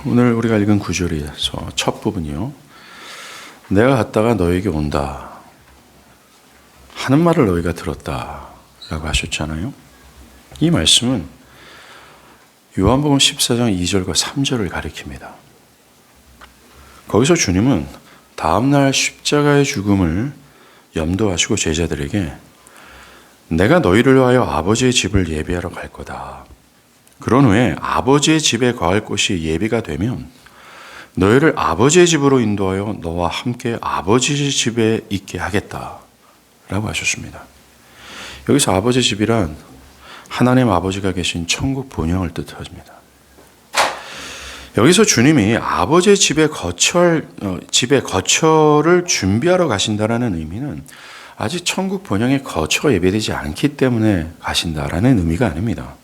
오늘 우리가 읽은 구절에서 첫 부분이요. 내가 갔다가 너에게 온다 하는 말을 너희가 들었다 라고 하셨잖아요. 이 말씀은 요한복음 14장 2절과 3절을 가리킵니다. 거기서 주님은 다음날 십자가의 죽음을 염두하시고 제자들에게 내가 너희를 위하여 아버지의 집을 예비하러 갈 거다. 그런 후에 아버지의 집에 거할 곳이 예비가 되면 너희를 아버지의 집으로 인도하여 너와 함께 아버지의 집에 있게 하겠다 라고 하셨습니다. 여기서 아버지의 집이란 하나님 아버지가 계신 천국 본향을 뜻합니다. 여기서 주님이 아버지의 집에 거처를 준비하러 가신다라는 의미는 아직 천국 본향에 거처가 예배되지 않기 때문에 가신다라는 의미가 아닙니다.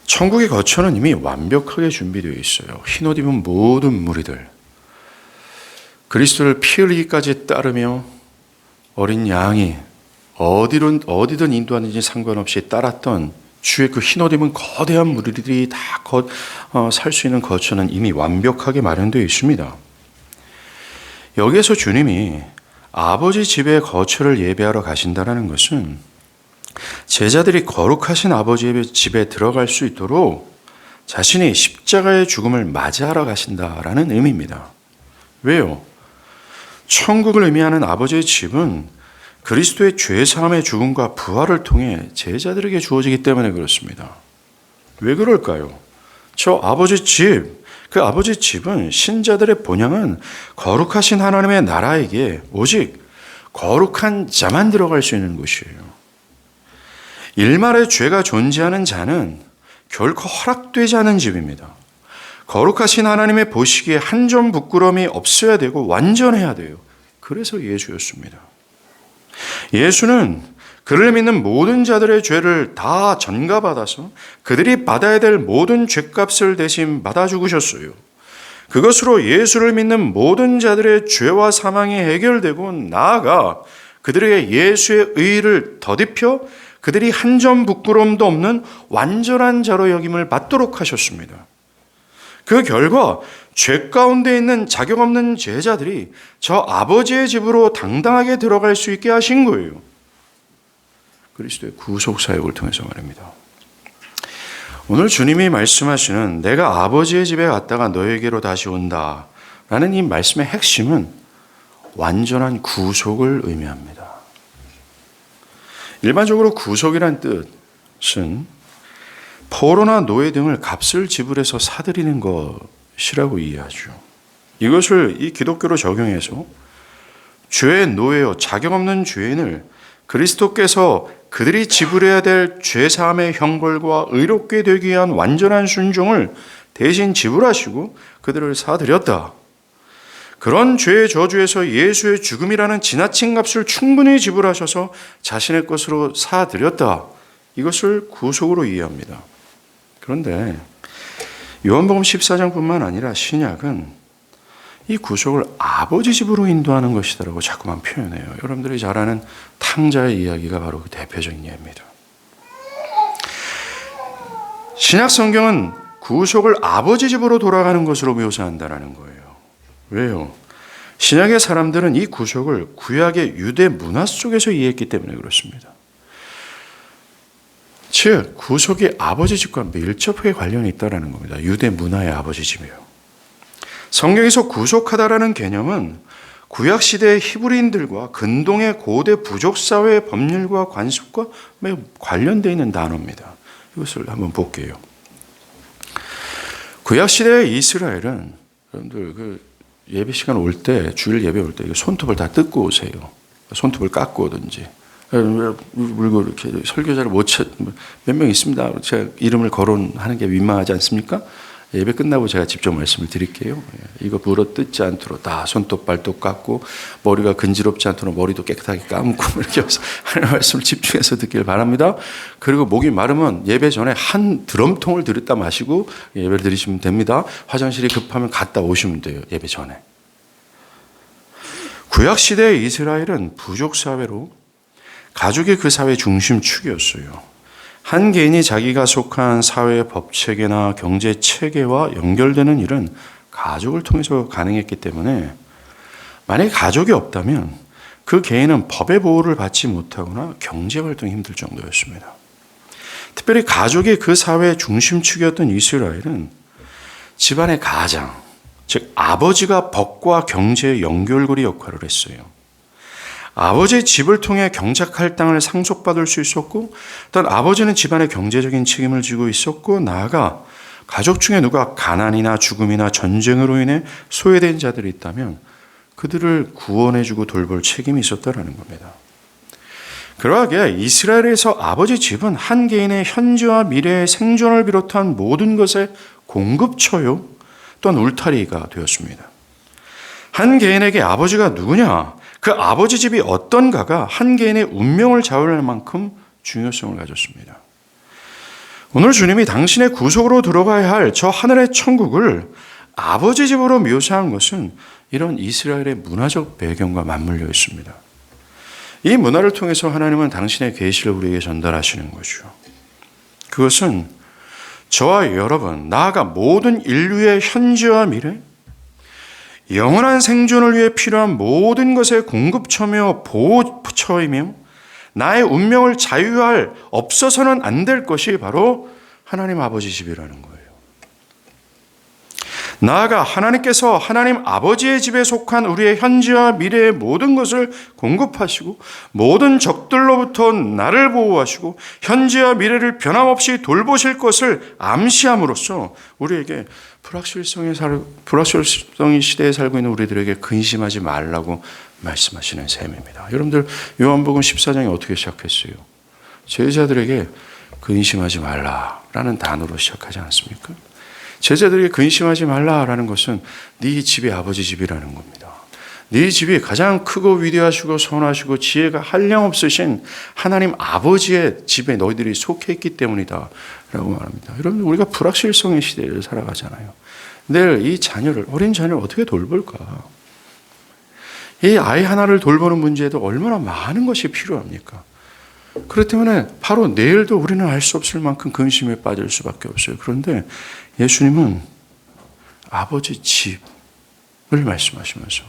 천국의 거처는 이미 완벽하게 준비되어 있어요. 흰옷 입은 모든 무리들, 그리스도를 피 흘리기까지 따르며 어린 양이 어디든 인도하는지 상관없이 따랐던 주의 그 흰옷 입은 거대한 무리들이 다 살 수 있는 거처는 이미 완벽하게 마련되어 있습니다. 여기에서 주님이 아버지 집에 거처를 예배하러 가신다는 것은 제자들이 거룩하신 아버지의 집에 들어갈 수 있도록 자신이 십자가의 죽음을 맞이하러 가신다라는 의미입니다. 왜요? 천국을 의미하는 아버지의 집은 그리스도의 죄사함의 죽음과 부활을 통해 제자들에게 주어지기 때문에 그렇습니다. 왜 그럴까요? 저 아버지 집, 그 아버지 집은 신자들의 본향은 거룩하신 하나님의 나라에게 오직 거룩한 자만 들어갈 수 있는 곳이에요. 일말의 죄가 존재하는 자는 결코 허락되지 않은 집입니다. 거룩하신 하나님의 보시기에 한 점 부끄러움이 없어야 되고 완전해야 돼요. 그래서 예수였습니다. 예수는 그를 믿는 모든 자들의 죄를 다 전가받아서 그들이 받아야 될 모든 죄값을 대신 받아 죽으셨어요. 그것으로 예수를 믿는 모든 자들의 죄와 사망이 해결되고 나아가 그들에게 예수의 의를 덧입혀 그들이 한 점 부끄러움도 없는 완전한 자로 여김을 받도록 하셨습니다. 그 결과 죄 가운데 있는 자격 없는 제자들이 저 아버지의 집으로 당당하게 들어갈 수 있게 하신 거예요. 그리스도의 구속 사역을 통해서 말입니다. 오늘 주님이 말씀하시는 내가 아버지의 집에 갔다가 너에게로 다시 온다 라는 이 말씀의 핵심은 완전한 구속을 의미합니다. 일반적으로 구속이란 뜻은 포로나 노예 등을 값을 지불해서 사들이는 것이라고 이해하죠. 이것을 이 기독교로 적용해서 죄의 노예요, 자격 없는 죄인을 그리스도께서 그들이 지불해야 될 죄사함의 형벌과 의롭게 되기 위한 완전한 순종을 대신 지불하시고 그들을 사들였다. 그런 죄의 저주에서 예수의 죽음이라는 지나친 값을 충분히 지불하셔서 자신의 것으로 사들였다. 이것을 구속으로 이해합니다. 그런데 요한복음 14장뿐만 아니라 신약은 이 구속을 아버지 집으로 인도하는 것이다라고 자꾸만 표현해요. 여러분들이 잘 아는 탕자의 이야기가 바로 그 대표적인 예입니다. 신약 성경은 구속을 아버지 집으로 돌아가는 것으로 묘사한다는 거예요. 왜요? 신약의 사람들은 이 구속을 구약의 유대 문화 속에서 이해했기 때문에 그렇습니다. 즉, 구속이 아버지 집과 밀접하게 관련이 있다는 겁니다. 유대 문화의 아버지 집이에요. 성경에서 구속하다라는 개념은 구약시대의 히브리인들과 근동의 고대 부족사회의 법률과 관습과 매우 관련되어 있는 단어입니다. 이것을 한번 볼게요. 구약시대의 이스라엘은 여러분들 예배 시간 올 때, 주일 예배 올 때 손톱을 다 뜯고 오세요. 손톱을 깎고 오든지. 물고 이렇게 설교자를 몇 명 있습니다. 제가 이름을 거론하는 게 민망하지 않습니까? 예배 끝나고 제가 직접 말씀을 드릴게요. 이거 물어 뜯지 않도록 다 손톱 발톱 깎고 머리가 근지럽지 않도록 머리도 깨끗하게 감고 이렇게 해서 하나님 말씀을 집중해서 듣길 바랍니다. 그리고 목이 마르면 예배 전에 한 드럼통을 들였다 마시고 예배를 드리시면 됩니다. 화장실이 급하면 갔다 오시면 돼요. 예배 전에. 구약시대의 이스라엘은 부족사회로 가족이 그 사회의 중심축이었어요. 한 개인이 자기가 속한 사회의 법체계나 경제 체계와 연결되는 일은 가족을 통해서 가능했기 때문에 만약에 가족이 없다면 그 개인은 법의 보호를 받지 못하거나 경제활동이 힘들 정도였습니다. 특별히 가족이 그 사회의 중심축이었던 이스라엘은 집안의 가장, 즉 아버지가 법과 경제의 연결고리 역할을 했어요. 아버지의 집을 통해 경작할 땅을 상속받을 수 있었고, 또한 아버지는 집안의 경제적인 책임을 지고 있었고, 나아가 가족 중에 누가 가난이나 죽음이나 전쟁으로 인해 소외된 자들이 있다면 그들을 구원해주고 돌볼 책임이 있었다라는 겁니다. 그러하기에 이스라엘에서 아버지 집은 한 개인의 현재와 미래의 생존을 비롯한 모든 것의 공급처요, 또한 울타리가 되었습니다. 한 개인에게 아버지가 누구냐, 그 아버지 집이 어떤가가 한 개인의 운명을 좌우할 만큼 중요성을 가졌습니다. 오늘 주님이 당신의 구속으로 들어가야 할 저 하늘의 천국을 아버지 집으로 묘사한 것은 이런 이스라엘의 문화적 배경과 맞물려 있습니다. 이 문화를 통해서 하나님은 당신의 계시를 우리에게 전달하시는 거죠. 그것은 저와 여러분, 나아가 모든 인류의 현재와 미래, 영원한 생존을 위해 필요한 모든 것의 공급처며 보호처이며 나의 운명을 자유할, 없어서는 안 될 것이 바로 하나님 아버지 집이라는 거예요. 나아가 하나님께서 하나님 아버지의 집에 속한 우리의 현재와 미래의 모든 것을 공급하시고 모든 적들로부터 나를 보호하시고 현재와 미래를 변함없이 돌보실 것을 암시함으로써 우리에게 불확실성의 시대에 살고 있는 우리들에게 근심하지 말라고 말씀하시는 셈입니다. 여러분들 요한복음 14장이 어떻게 시작했어요? 제자들에게 근심하지 말라라는 단어로 시작하지 않습니까? 제자들에게 근심하지 말라라는 것은 네 집이 아버지 집이라는 겁니다. 네 집이 가장 크고 위대하시고 선하시고 지혜가 한량없으신 하나님 아버지의 집에 너희들이 속해 있기 때문이다 라고 말합니다. 여러분, 우리가 불확실성의 시대를 살아가잖아요. 내일 이 자녀를, 어린 자녀를 어떻게 돌볼까? 이 아이 하나를 돌보는 문제에도 얼마나 많은 것이 필요합니까? 그렇기 때문에 바로 내일도 우리는 알 수 없을 만큼 근심에 빠질 수밖에 없어요. 그런데 예수님은 아버지 집을 말씀하시면서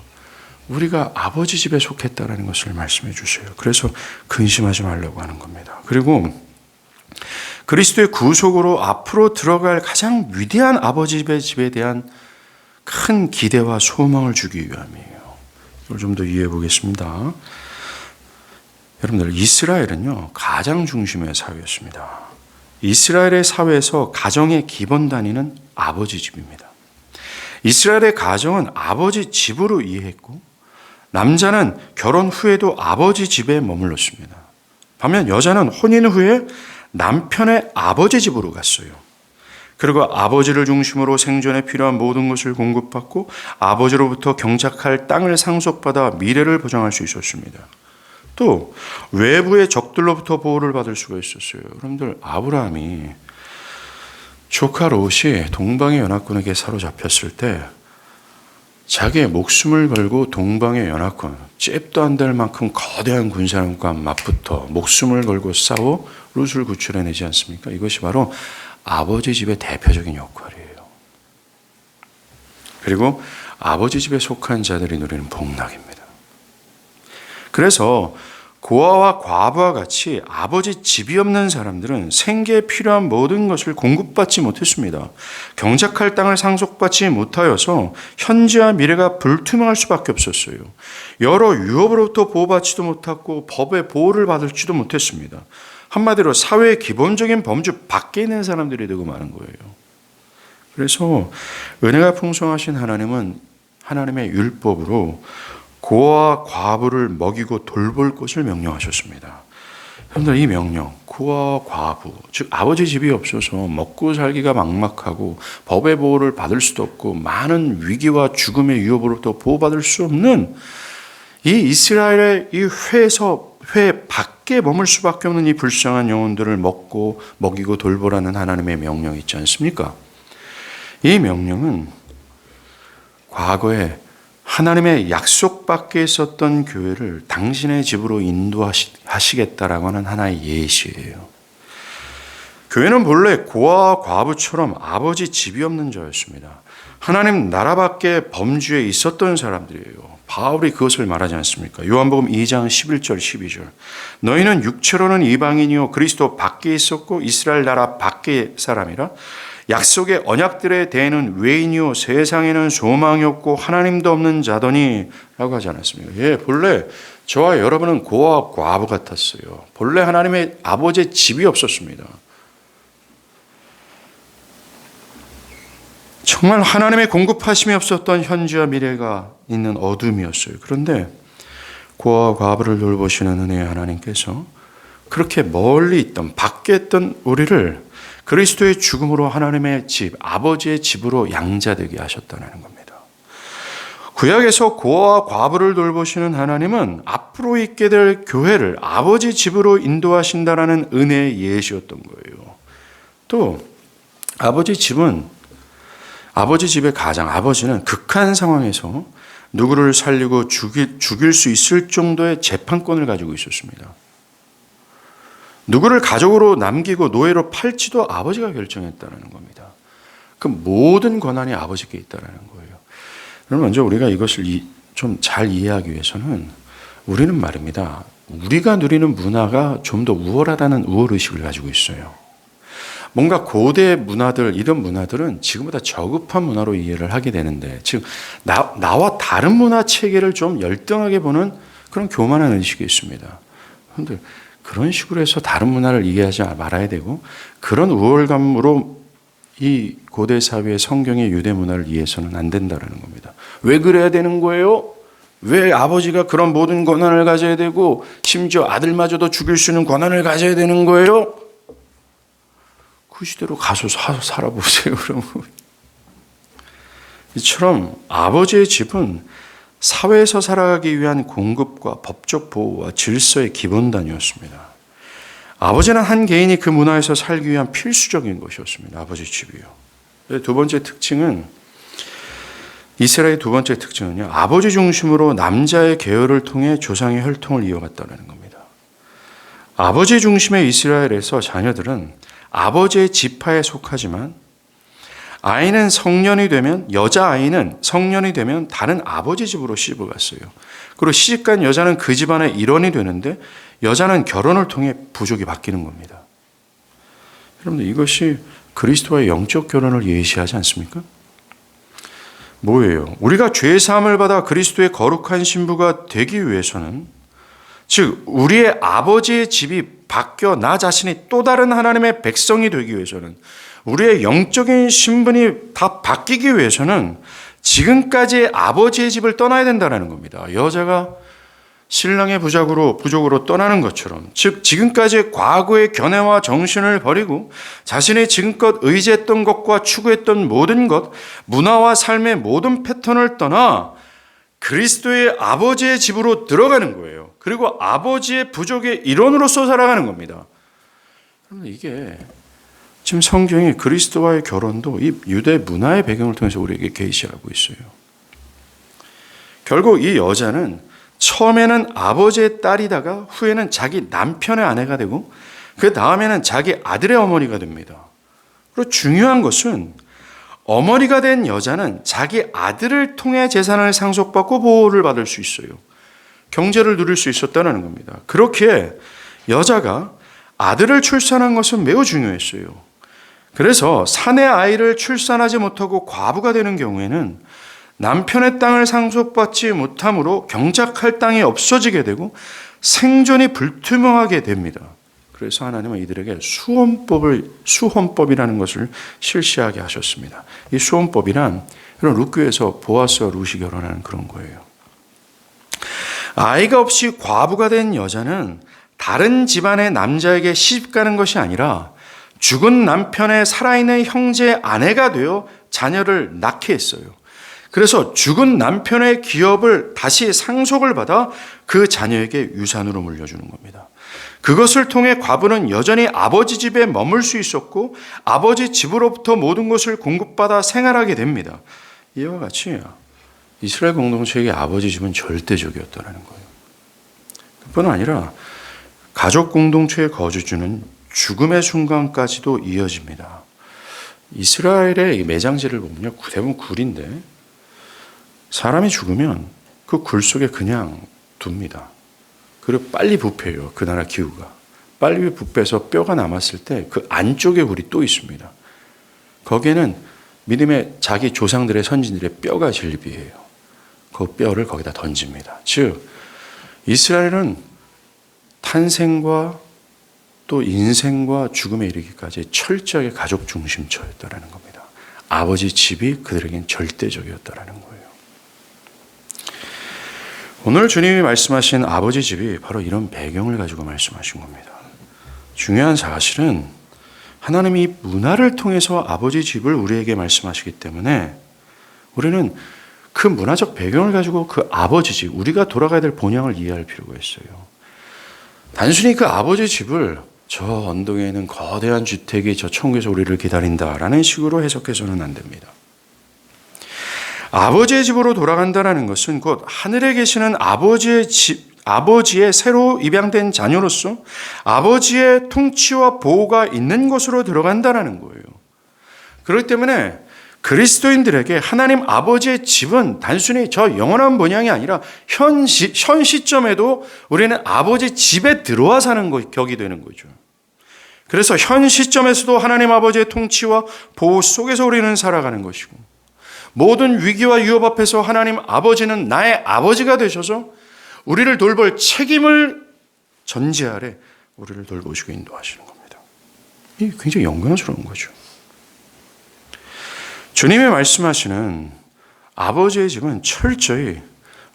우리가 아버지 집에 속했다라는 것을 말씀해 주세요. 그래서 근심하지 말라고 하는 겁니다. 그리고 그리스도의 구속으로 앞으로 들어갈 가장 위대한 아버지 집에 대한 큰 기대와 소망을 주기 위함이에요. 이걸 좀 더 이해해 보겠습니다. 여러분들, 이스라엘은요, 가장 중심의 사회였습니다. 이스라엘의 사회에서 가정의 기본 단위는 아버지 집입니다. 이스라엘의 가정은 아버지 집으로 이해했고 남자는 결혼 후에도 아버지 집에 머물렀습니다. 반면 여자는 혼인 후에 남편의 아버지 집으로 갔어요. 그리고 아버지를 중심으로 생존에 필요한 모든 것을 공급받고 아버지로부터 경작할 땅을 상속받아 미래를 보장할 수 있었습니다. 또 외부의 적들로부터 보호를 받을 수가 있었어요. 여러분들, 아브라함이 조카 롯이 동방의 연합군에게 사로잡혔을 때 자기의 목숨을 걸고 동방의 연합군, 잽도 안 될 만큼 거대한 군사력과 맞붙어 목숨을 걸고 싸워 롯을 구출해내지 않습니까? 이것이 바로 아버지 집의 대표적인 역할이에요. 그리고 아버지 집에 속한 자들이 누리는 복락입니다. 그래서 고아와 과부와 같이 아버지 집이 없는 사람들은 생계에 필요한 모든 것을 공급받지 못했습니다. 경작할 땅을 상속받지 못하여서 현재와 미래가 불투명할 수밖에 없었어요. 여러 유업으로부터 보호받지도 못했고 법의 보호를 받을지도 못했습니다. 한마디로 사회의 기본적인 범주 밖에 있는 사람들이 되고 마는 거예요. 그래서 은혜가 풍성하신 하나님은 하나님의 율법으로 고아와 과부를 먹이고 돌볼 것을 명령하셨습니다. 여러분들, 이 명령, 고아와 과부, 즉 아버지 집이 없어서 먹고 살기가 막막하고 법의 보호를 받을 수도 없고 많은 위기와 죽음의 위협으로부터 보호받을 수 없는 이 이스라엘의 이 회 밖에 머물 수밖에 없는 이 불쌍한 영혼들을 먹이고 돌보라는 하나님의 명령이 있지 않습니까? 이 명령은 과거에 하나님의 약속 밖에 있었던 교회를 당신의 집으로 인도하시겠다라고 하는 하나의 예시예요. 교회는 본래 고아와 과부처럼 아버지 집이 없는 자였습니다. 하나님 나라 밖에 범주에 있었던 사람들이에요. 바울이 그것을 말하지 않습니까? 요한복음 2장 11절 12절. 너희는 육체로는 이방인이요 그리스도 밖에 있었고 이스라엘 나라 밖의 사람이라 약속의 언약들에 대해는 외인이요 세상에는 소망이 없고 하나님도 없는 자더니 라고 하지 않았습니까? 예, 본래 저와 여러분은 고아와 과부 같았어요. 본래 하나님의 아버지의 집이 없었습니다. 정말 하나님의 공급하심이 없었던 현재와 미래가 있는 어둠이었어요. 그런데 고아와 과부를 돌보시는 은혜의 하나님께서 그렇게 멀리 있던 밖에 있던 우리를 그리스도의 죽음으로 하나님의 집, 아버지의 집으로 양자되게 하셨다는 겁니다. 구약에서 고아와 과부를 돌보시는 하나님은 앞으로 있게 될 교회를 아버지 집으로 인도하신다라는 은혜의 예시였던 거예요. 또 아버지 집의 가장, 아버지는 극한 상황에서 누구를 살리고 죽일 수 있을 정도의 재판권을 가지고 있었습니다. 누구를 가족으로 남기고 노예로 팔지도 아버지가 결정했다는 겁니다. 그 모든 권한이 아버지께 있다는 거예요. 그럼 먼저 우리가 이것을 좀 잘 이해하기 위해서는 우리는 말입니다. 우리가 누리는 문화가 좀 더 우월하다는 우월의식을 가지고 있어요. 뭔가 고대 문화들, 이런 문화들은 지금보다 저급한 문화로 이해를 하게 되는데, 즉 나와 다른 문화 체계를 좀 열등하게 보는 그런 교만한 의식이 있습니다. 그런데 그런 식으로 해서 다른 문화를 이해하지 말아야 되고, 그런 우월감으로 이 고대 사회의 성경의 유대 문화를 이해해서는 안 된다는 겁니다. 왜 그래야 되는 거예요? 왜 아버지가 그런 모든 권한을 가져야 되고 심지어 아들마저도 죽일 수 있는 권한을 가져야 되는 거예요? 그 시대로 가서 살아보세요. 그러면 이처럼 아버지의 집은 사회에서 살아가기 위한 공급과 법적 보호와 질서의 기본단위였습니다. 아버지는 한 개인이 그 문화에서 살기 위한 필수적인 것이었습니다. 아버지 집이요. 두 번째 특징은, 이스라엘의 두 번째 특징은요, 아버지 중심으로 남자의 계열을 통해 조상의 혈통을 이어갔다는 겁니다. 아버지 중심의 이스라엘에서 자녀들은 아버지의 지파에 속하지만 아이는 성년이 되면, 여자아이는 성년이 되면 다른 아버지 집으로 시집을 갔어요. 그리고 시집간 여자는 그 집안의 일원이 되는데 여자는 결혼을 통해 부족이 바뀌는 겁니다. 여러분들, 이것이 그리스도와의 영적 결혼을 예시하지 않습니까? 뭐예요? 우리가 죄 사함을 받아 그리스도의 거룩한 신부가 되기 위해서는, 즉 우리의 아버지의 집이 바뀌어 나 자신이 또 다른 하나님의 백성이 되기 위해서는, 우리의 영적인 신분이 다 바뀌기 위해서는 지금까지의 아버지의 집을 떠나야 된다는 겁니다. 여자가 신랑의 부족으로 떠나는 것처럼, 즉 지금까지의 과거의 견해와 정신을 버리고 자신이 지금껏 의지했던 것과 추구했던 모든 것, 문화와 삶의 모든 패턴을 떠나 그리스도의 아버지의 집으로 들어가는 거예요. 그리고 아버지의 부족의 일원으로서 살아가는 겁니다. 그런데 이게 지금 성경이 그리스도와의 결혼도 이 유대 문화의 배경을 통해서 우리에게 계시하고 있어요. 결국 이 여자는 처음에는 아버지의 딸이다가 후에는 자기 남편의 아내가 되고 그 다음에는 자기 아들의 어머니가 됩니다. 그리고 중요한 것은 어머니가 된 여자는 자기 아들을 통해 재산을 상속받고 보호를 받을 수 있어요. 경제를 누릴 수 있었다는 겁니다. 그렇게 여자가 아들을 출산한 것은 매우 중요했어요. 그래서 사내 아이를 출산하지 못하고 과부가 되는 경우에는 남편의 땅을 상속받지 못함으로 경작할 땅이 없어지게 되고 생존이 불투명하게 됩니다. 그래서 하나님은 이들에게 수혼법이라는 것을 실시하게 하셨습니다. 이 수혼법이란 이런 룻기에서 보아스와 룻이 결혼하는 그런 거예요. 아이가 없이 과부가 된 여자는 다른 집안의 남자에게 시집가는 것이 아니라 죽은 남편의 살아있는 형제의 아내가 되어 자녀를 낳게 했어요. 그래서 죽은 남편의 기업을 다시 상속을 받아 그 자녀에게 유산으로 물려주는 겁니다. 그것을 통해 과부는 여전히 아버지 집에 머물 수 있었고 아버지 집으로부터 모든 것을 공급받아 생활하게 됩니다. 이와 같이 이스라엘 공동체에게 아버지 집은 절대적이었다는 거예요. 그뿐 아니라 가족 공동체의 거주주는 죽음의 순간까지도 이어집니다. 이스라엘의 매장지를 보면요, 대부분 굴인데 사람이 죽으면 그 굴 속에 그냥 둡니다. 그리고 빨리 부패해요. 그 나라 기후가. 빨리 부패해서 뼈가 남았을 때 그 안쪽에 굴이 또 있습니다. 거기에는 믿음의 자기 조상들의 선진들의 뼈가 진립이에요. 그 뼈를 거기다 던집니다. 즉 이스라엘은 탄생과 또 인생과 죽음에 이르기까지 철저하게 가족 중심처였다라는 겁니다. 아버지 집이 그들에겐 절대적이었다라는 거예요. 오늘 주님이 말씀하신 아버지 집이 바로 이런 배경을 가지고 말씀하신 겁니다. 중요한 사실은 하나님이 문화를 통해서 아버지 집을 우리에게 말씀하시기 때문에 우리는 그 문화적 배경을 가지고 그 아버지 집, 우리가 돌아가야 될 본향을 이해할 필요가 있어요. 단순히 그 아버지 집을 저 언덕에 있는 거대한 주택이 저 천국에서 우리를 기다린다라는 식으로 해석해서는 안 됩니다. 아버지의 집으로 돌아간다는 것은 곧 하늘에 계시는 아버지의 집, 아버지의 새로 입양된 자녀로서 아버지의 통치와 보호가 있는 곳으로 들어간다는 거예요. 그렇기 때문에 그리스도인들에게 하나님 아버지의 집은 단순히 저 영원한 본향이 아니라 현 시점에도 우리는 아버지 집에 들어와 사는 격이 되는 거죠. 그래서 현 시점에서도 하나님 아버지의 통치와 보호 속에서 우리는 살아가는 것이고, 모든 위기와 위협 앞에서 하나님 아버지는 나의 아버지가 되셔서 우리를 돌볼 책임을 전제 아래 우리를 돌보시고 인도하시는 겁니다. 이게 굉장히 영광스러운 거죠. 주님이 말씀하시는 아버지의 집은 철저히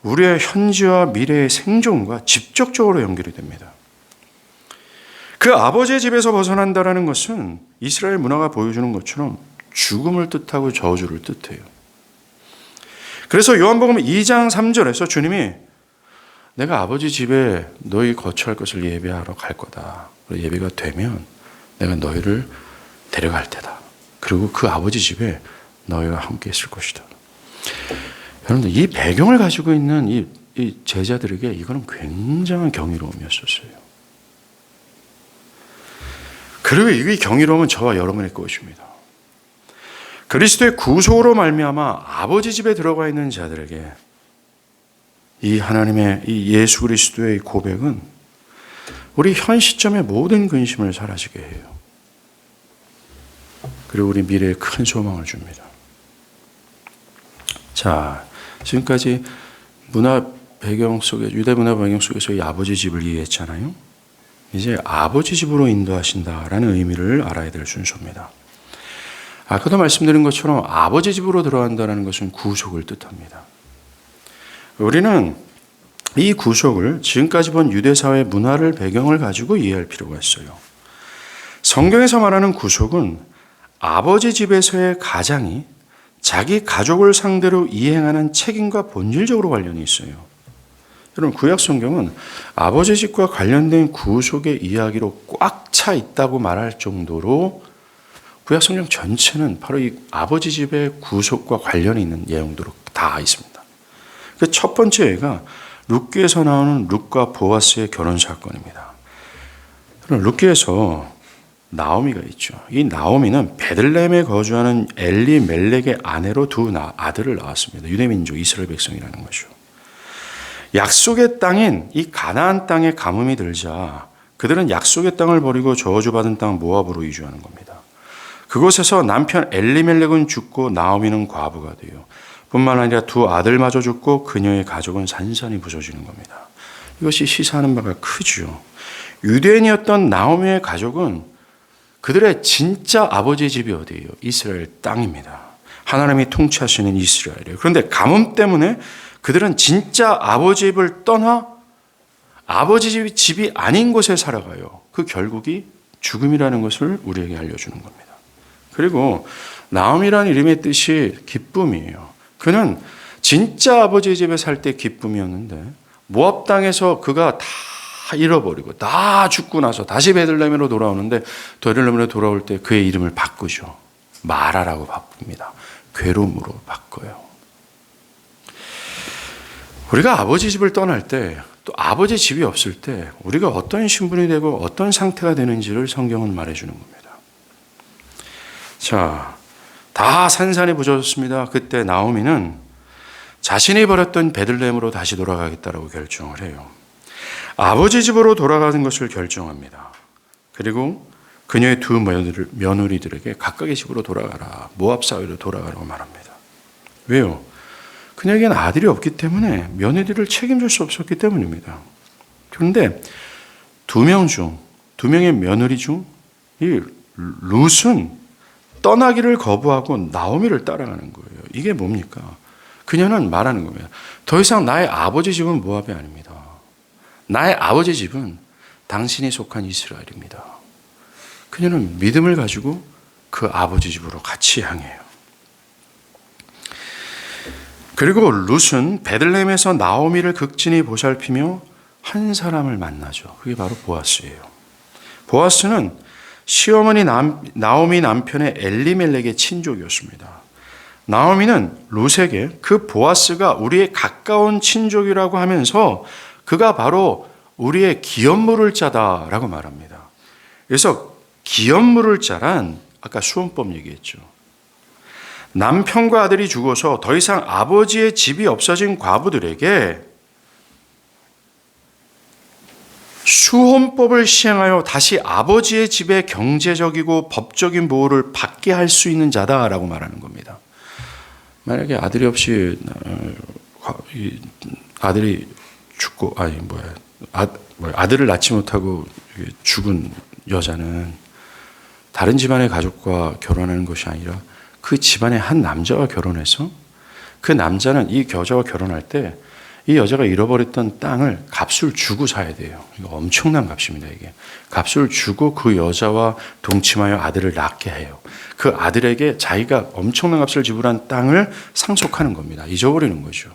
우리의 현재와 미래의 생존과 직접적으로 연결이 됩니다. 그 아버지의 집에서 벗어난다는 것은 이스라엘 문화가 보여주는 것처럼 죽음을 뜻하고 저주를 뜻해요. 그래서 요한복음 2장 3절에서 주님이 내가 아버지 집에 너희 거처할 것을 예비하러 갈 거다. 예비가 되면 내가 너희를 데려갈 테다. 그리고 그 아버지 집에 너희와 함께 있을 것이다. 여러분들 이 배경을 가지고 있는 이 제자들에게 이거는 굉장한 경이로움이었었어요. 그리고 이 경이로움은 저와 여러분의 것입니다. 그리스도의 구속으로 말미암아 아버지 집에 들어가 있는 자들에게 이 하나님의 이 예수 그리스도의 고백은 우리 현 시점의 모든 근심을 사라지게 해요. 그리고 우리 미래에 큰 소망을 줍니다. 자, 지금까지 문화 배경 속에, 유대 문화 배경 속에서 이 아버지 집을 이해했잖아요. 이제 아버지 집으로 인도하신다라는 의미를 알아야 될 순서입니다. 아까도 말씀드린 것처럼 아버지 집으로 들어간다는 것은 구속을 뜻합니다. 우리는 이 구속을 지금까지 본 유대사회 문화를 배경을 가지고 이해할 필요가 있어요. 성경에서 말하는 구속은 아버지 집에서의 가장이 자기 가족을 상대로 이행하는 책임과 본질적으로 관련이 있어요. 여러분, 구약 성경은 아버지 집과 관련된 구속의 이야기로 꽉 차 있다고 말할 정도로 구약 성경 전체는 바로 이 아버지 집의 구속과 관련이 있는 내용들로 다 있습니다. 그 첫 번째 예가 룻기에서 나오는 룻과 보아스의 결혼 사건입니다. 룻기에서 나오미가 있죠. 이 나오미는 베들레헴에 거주하는 엘리멜렉의 아내로 두 아들을 낳았습니다. 유대민족 이스라엘 백성이라는 거죠. 약속의 땅인 이 가나안 땅에 가뭄이 들자 그들은 약속의 땅을 버리고 저주받은 땅 모압으로 이주하는 겁니다. 그곳에서 남편 엘리멜렉은 죽고 나오미는 과부가 돼요. 뿐만 아니라 두 아들마저 죽고 그녀의 가족은 산산이 부서지는 겁니다. 이것이 시사하는 바가 크죠. 유대인이었던 나오미의 가족은 그들의 진짜 아버지 집이 어디예요? 이스라엘 땅입니다. 하나님이 통치하시는 이스라엘이에요. 그런데 가뭄 때문에 그들은 진짜 아버지 집을 떠나 아버지 집이 아닌 곳에 살아가요. 그 결국이 죽음이라는 것을 우리에게 알려주는 겁니다. 그리고 나오미라는 이름의 뜻이 기쁨이에요. 그는 진짜 아버지 집에 살 때 기쁨이었는데 모압 땅에서 그가 다 잃어버리고 다 죽고 나서 다시 베들레헴으로 돌아오는데 베들레헴으로 돌아올 때 그의 이름을 바꾸죠. 마라라고 바꿉니다. 괴로움으로 바꿔요. 우리가 아버지 집을 떠날 때, 또 아버지 집이 없을 때 우리가 어떤 신분이 되고 어떤 상태가 되는지를 성경은 말해주는 겁니다. 자, 다 산산이 부서졌습니다. 그때 나오미는 자신이 버렸던 베들레헴으로 다시 돌아가겠다라고 결정을 해요. 아버지 집으로 돌아가는 것을 결정합니다. 그리고 그녀의 두 며느리들에게 각각의 집으로 돌아가라, 모압 사회로 돌아가라고 말합니다. 왜요? 그녀에게는 아들이 없기 때문에 며느리를 책임질 수 없었기 때문입니다. 그런데 두 명의 며느리 중 이 룻은 떠나기를 거부하고 나오미를 따라가는 거예요. 이게 뭡니까? 그녀는 말하는 겁니다. 더 이상 나의 아버지 집은 모압이 아닙니다. 나의 아버지 집은 당신이 속한 이스라엘입니다. 그녀는 믿음을 가지고 그 아버지 집으로 같이 향해요. 그리고 룻은 베들레헴에서 나오미를 극진히 보살피며 한 사람을 만나죠. 그게 바로 보아스예요. 보아스는 시어머니 나오미 남편의 엘리멜렉의 친족이었습니다. 나오미는 룻에게 그 보아스가 우리의 가까운 친족이라고 하면서 그가 바로 우리의 기업 물을 자다라고 말합니다. 그래서 기업 물을 자란 아까 수원법 얘기했죠. 남편과 아들이 죽어서 더 이상 아버지의 집이 없어진 과부들에게 수혼법을 시행하여 다시 아버지의 집의 경제적이고 법적인 보호를 받게 할 수 있는 자다라고 말하는 겁니다. 만약에 아들이 없이 아들이 죽고 아들을 낳지 못하고 죽은 여자는 다른 집안의 가족과 결혼하는 것이 아니라 그 집안의 한 남자와 결혼해서 그 남자는 이 여자와 결혼할 때 이 여자가 잃어버렸던 땅을 값을 주고 사야 돼요. 이거 엄청난 값입니다. 이게 값을 주고 그 여자와 동침하여 아들을 낳게 해요. 그 아들에게 자기가 엄청난 값을 지불한 땅을 상속하는 겁니다. 잊어버리는 거죠.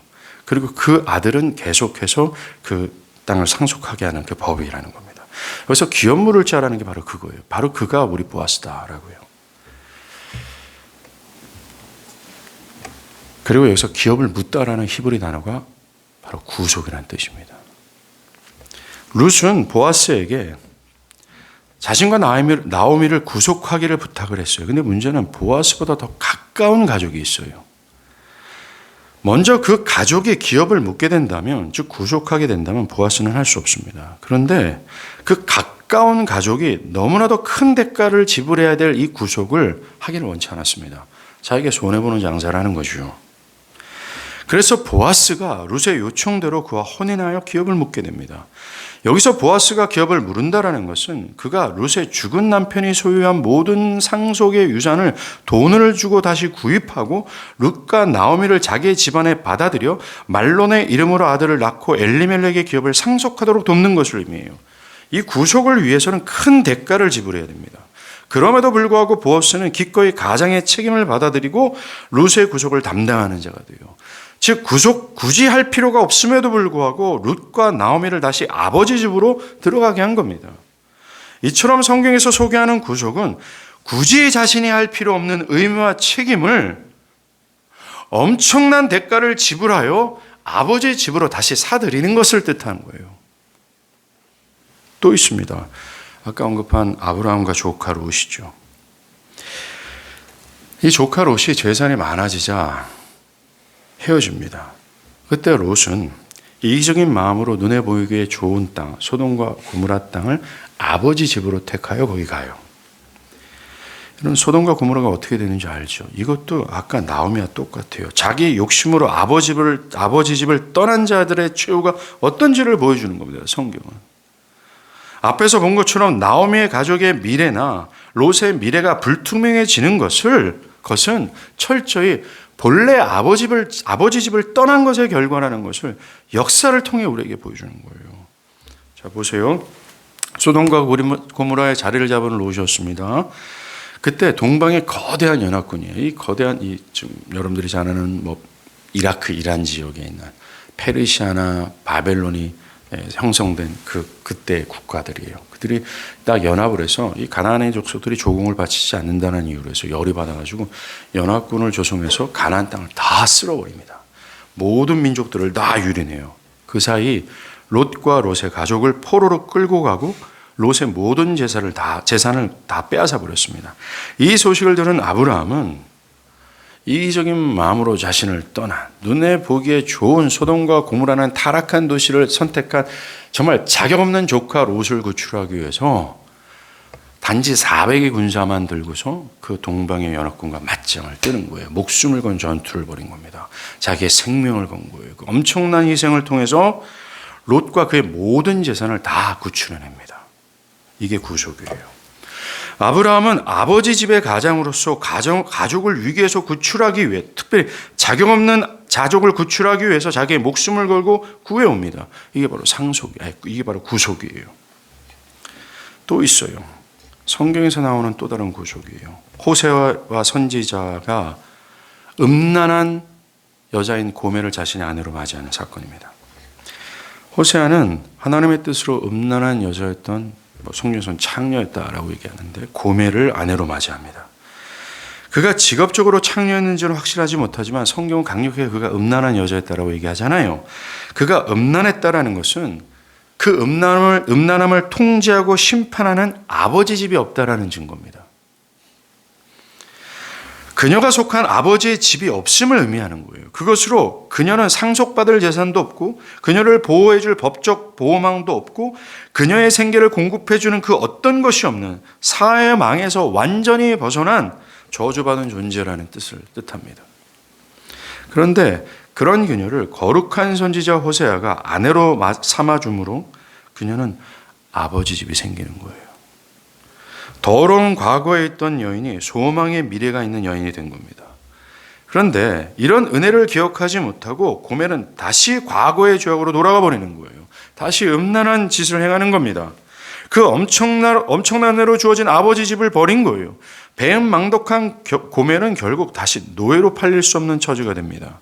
그리고 그 아들은 계속해서 그 땅을 상속하게 하는 그 법이라는 겁니다. 그래서 기업 물을 자라는 게 바로 그거예요. 바로 그가 우리 보아스다라고요. 그리고 여기서 기업을 묻다라는 히브리 단어가 바로 구속이라는 뜻입니다. 룻은 보아스에게 자신과 나오미를 구속하기를 부탁을 했어요. 근데 문제는 보아스보다 더 가까운 가족이 있어요. 먼저 그 가족이 기업을 묻게 된다면, 즉 구속하게 된다면 보아스는 할 수 없습니다. 그런데 그 가까운 가족이 너무나도 큰 대가를 지불해야 될 이 구속을 하기를 원치 않았습니다. 자기가 손해보는 장사를 하는 거죠. 그래서 보아스가 룻의 요청대로 그와 혼인하여 기업을 묻게 됩니다. 여기서 보아스가 기업을 물은다라는 것은 그가 룻의 죽은 남편이 소유한 모든 상속의 유산을 돈을 주고 다시 구입하고 룻과 나오미를 자기의 집안에 받아들여 말론의 이름으로 아들을 낳고 엘리멜렉의 기업을 상속하도록 돕는 것을 의미해요. 이 구속을 위해서는 큰 대가를 지불해야 됩니다. 그럼에도 불구하고 보아스는 기꺼이 가장의 책임을 받아들이고 룻의 구속을 담당하는 자가 돼요. 즉 구속 굳이 할 필요가 없음에도 불구하고 룻과 나오미를 다시 아버지 집으로 들어가게 한 겁니다. 이처럼 성경에서 소개하는 구속은 굳이 자신이 할 필요 없는 의무와 책임을 엄청난 대가를 지불하여 아버지 집으로 다시 사들이는 것을 뜻하는 거예요. 또 있습니다. 아까 언급한 아브라함과 조카 롯이죠. 이 조카 롯이 재산이 많아지자 헤어집니다. 그때 롯은 이기적인 마음으로 눈에 보이기에 좋은 땅, 소돔과 고모라 땅을 아버지 집으로 택하여 거기 가요. 이런 소돔과 고모라가 어떻게 되는지 알죠? 이것도 아까 나오미와 똑같아요. 자기 욕심으로 아버지 집을 떠난 자들의 최후가 어떤지를 보여주는 겁니다. 성경은. 앞에서 본 것처럼 나오미의 가족의 미래나 롯의 미래가 불투명해지는 것은 철저히 본래 아버지 집을 떠난 것의 결과라는 것을 역사를 통해 우리에게 보여주는 거예요. 자, 보세요. 소돔과 고모라의 자리를 잡은 롯이었습니다. 그때 동방에 거대한 연합군이에요. 이 거대한 지금 여러분들이 잘 아는 이라크, 이란 지역에 있는 페르시아나 바벨론이 형성된 그때 국가들이에요. 그들이 딱 연합을 해서 이 가나안의 족속들이 조공을 바치지 않는다는 이유로 해서 열이 받아가지고 연합군을 조성해서 가나안 땅을 다 쓸어버립니다. 모든 민족들을 다 유린해요. 그 사이 롯과 롯의 가족을 포로로 끌고 가고 롯의 모든 재산을 다 빼앗아 버렸습니다. 이 소식을 들은 아브라함은 이기적인 마음으로 자신을 떠나 눈에 보기에 좋은 소돔과 고모라는 타락한 도시를 선택한 정말 자격 없는 조카 롯을 구출하기 위해서 단지 400의 군사만 들고서 그 동방의 연합군과 맞짱을 뜨는 거예요. 목숨을 건 전투를 벌인 겁니다. 자기의 생명을 건 거예요. 그 엄청난 희생을 통해서 롯과 그의 모든 재산을 다 구출해냅니다. 이게 구속이에요. 아브라함은 아버지 집의 가장으로서 가족을 위기에서 구출하기 위해, 특별히 자격 없는 자족을 구출하기 위해서 자기의 목숨을 걸고 구해옵니다. 이게 바로 이게 바로 구속이에요. 또 있어요. 성경에서 나오는 또 다른 구속이에요. 호세와 선지자가 음란한 여자인 고멜을 자신의 아내로 맞이하는 사건입니다. 호세아는 하나님의 뜻으로 음란한 여자였던 성경에서는 창녀였다라고 얘기하는데 고멜을 아내로 맞이합니다. 그가 직업적으로 창녀였는지는 확실하지 못하지만 성경은 강력하게 그가 음란한 여자였다라고 얘기하잖아요. 그가 음란했다라는 것은 그 음란함을 통제하고 심판하는 아버지 집이 없다라는 증거입니다. 그녀가 속한 아버지의 집이 없음을 의미하는 거예요. 그것으로 그녀는 상속받을 재산도 없고 그녀를 보호해줄 법적 보호망도 없고 그녀의 생계를 공급해주는 그 어떤 것이 없는 사회의 망에서 완전히 벗어난 저주받은 존재라는 뜻을 뜻합니다. 그런데 그런 그녀를 거룩한 선지자 호세아가 아내로 삼아줌으로 그녀는 아버지 집이 생기는 거예요. 더러운 과거에 있던 여인이 소망의 미래가 있는 여인이 된 겁니다. 그런데 이런 은혜를 기억하지 못하고 고멜은 다시 과거의 죄악으로 돌아가 버리는 거예요. 다시 음란한 짓을 행하는 겁니다. 그 엄청난 은혜로 주어진 아버지 집을 버린 거예요. 배은망덕한 고멜은 결국 다시 노예로 팔릴 수 없는 처지가 됩니다.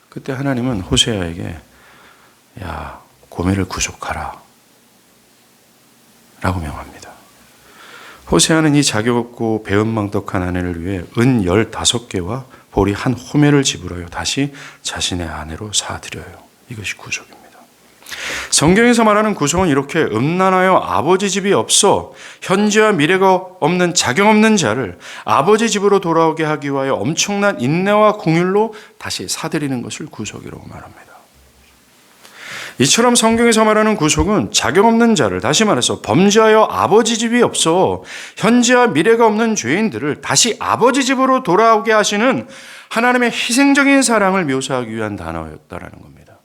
그때 하나님은 호세아에게 야, 고멜을 구속하라 라고 명합니다. 호세아는 이 자격 없고 배은망덕한 아내를 위해 은 15개와 보리 한 호멜을 지불하여 다시 자신의 아내로 사들여요. 이것이 구속입니다. 성경에서 말하는 구속은 이렇게 음란하여 아버지 집이 없어 현재와 미래가 없는 자격 없는 자를 아버지 집으로 돌아오게 하기 위하여 엄청난 인내와 긍휼로 다시 사들이는 것을 구속이라고 말합니다. 이처럼 성경에서 말하는 구속은 자격 없는 자를, 다시 말해서 범죄하여 아버지 집이 없어 현재와 미래가 없는 죄인들을 다시 아버지 집으로 돌아오게 하시는 하나님의 희생적인 사랑을 묘사하기 위한 단어였다라는 겁니다.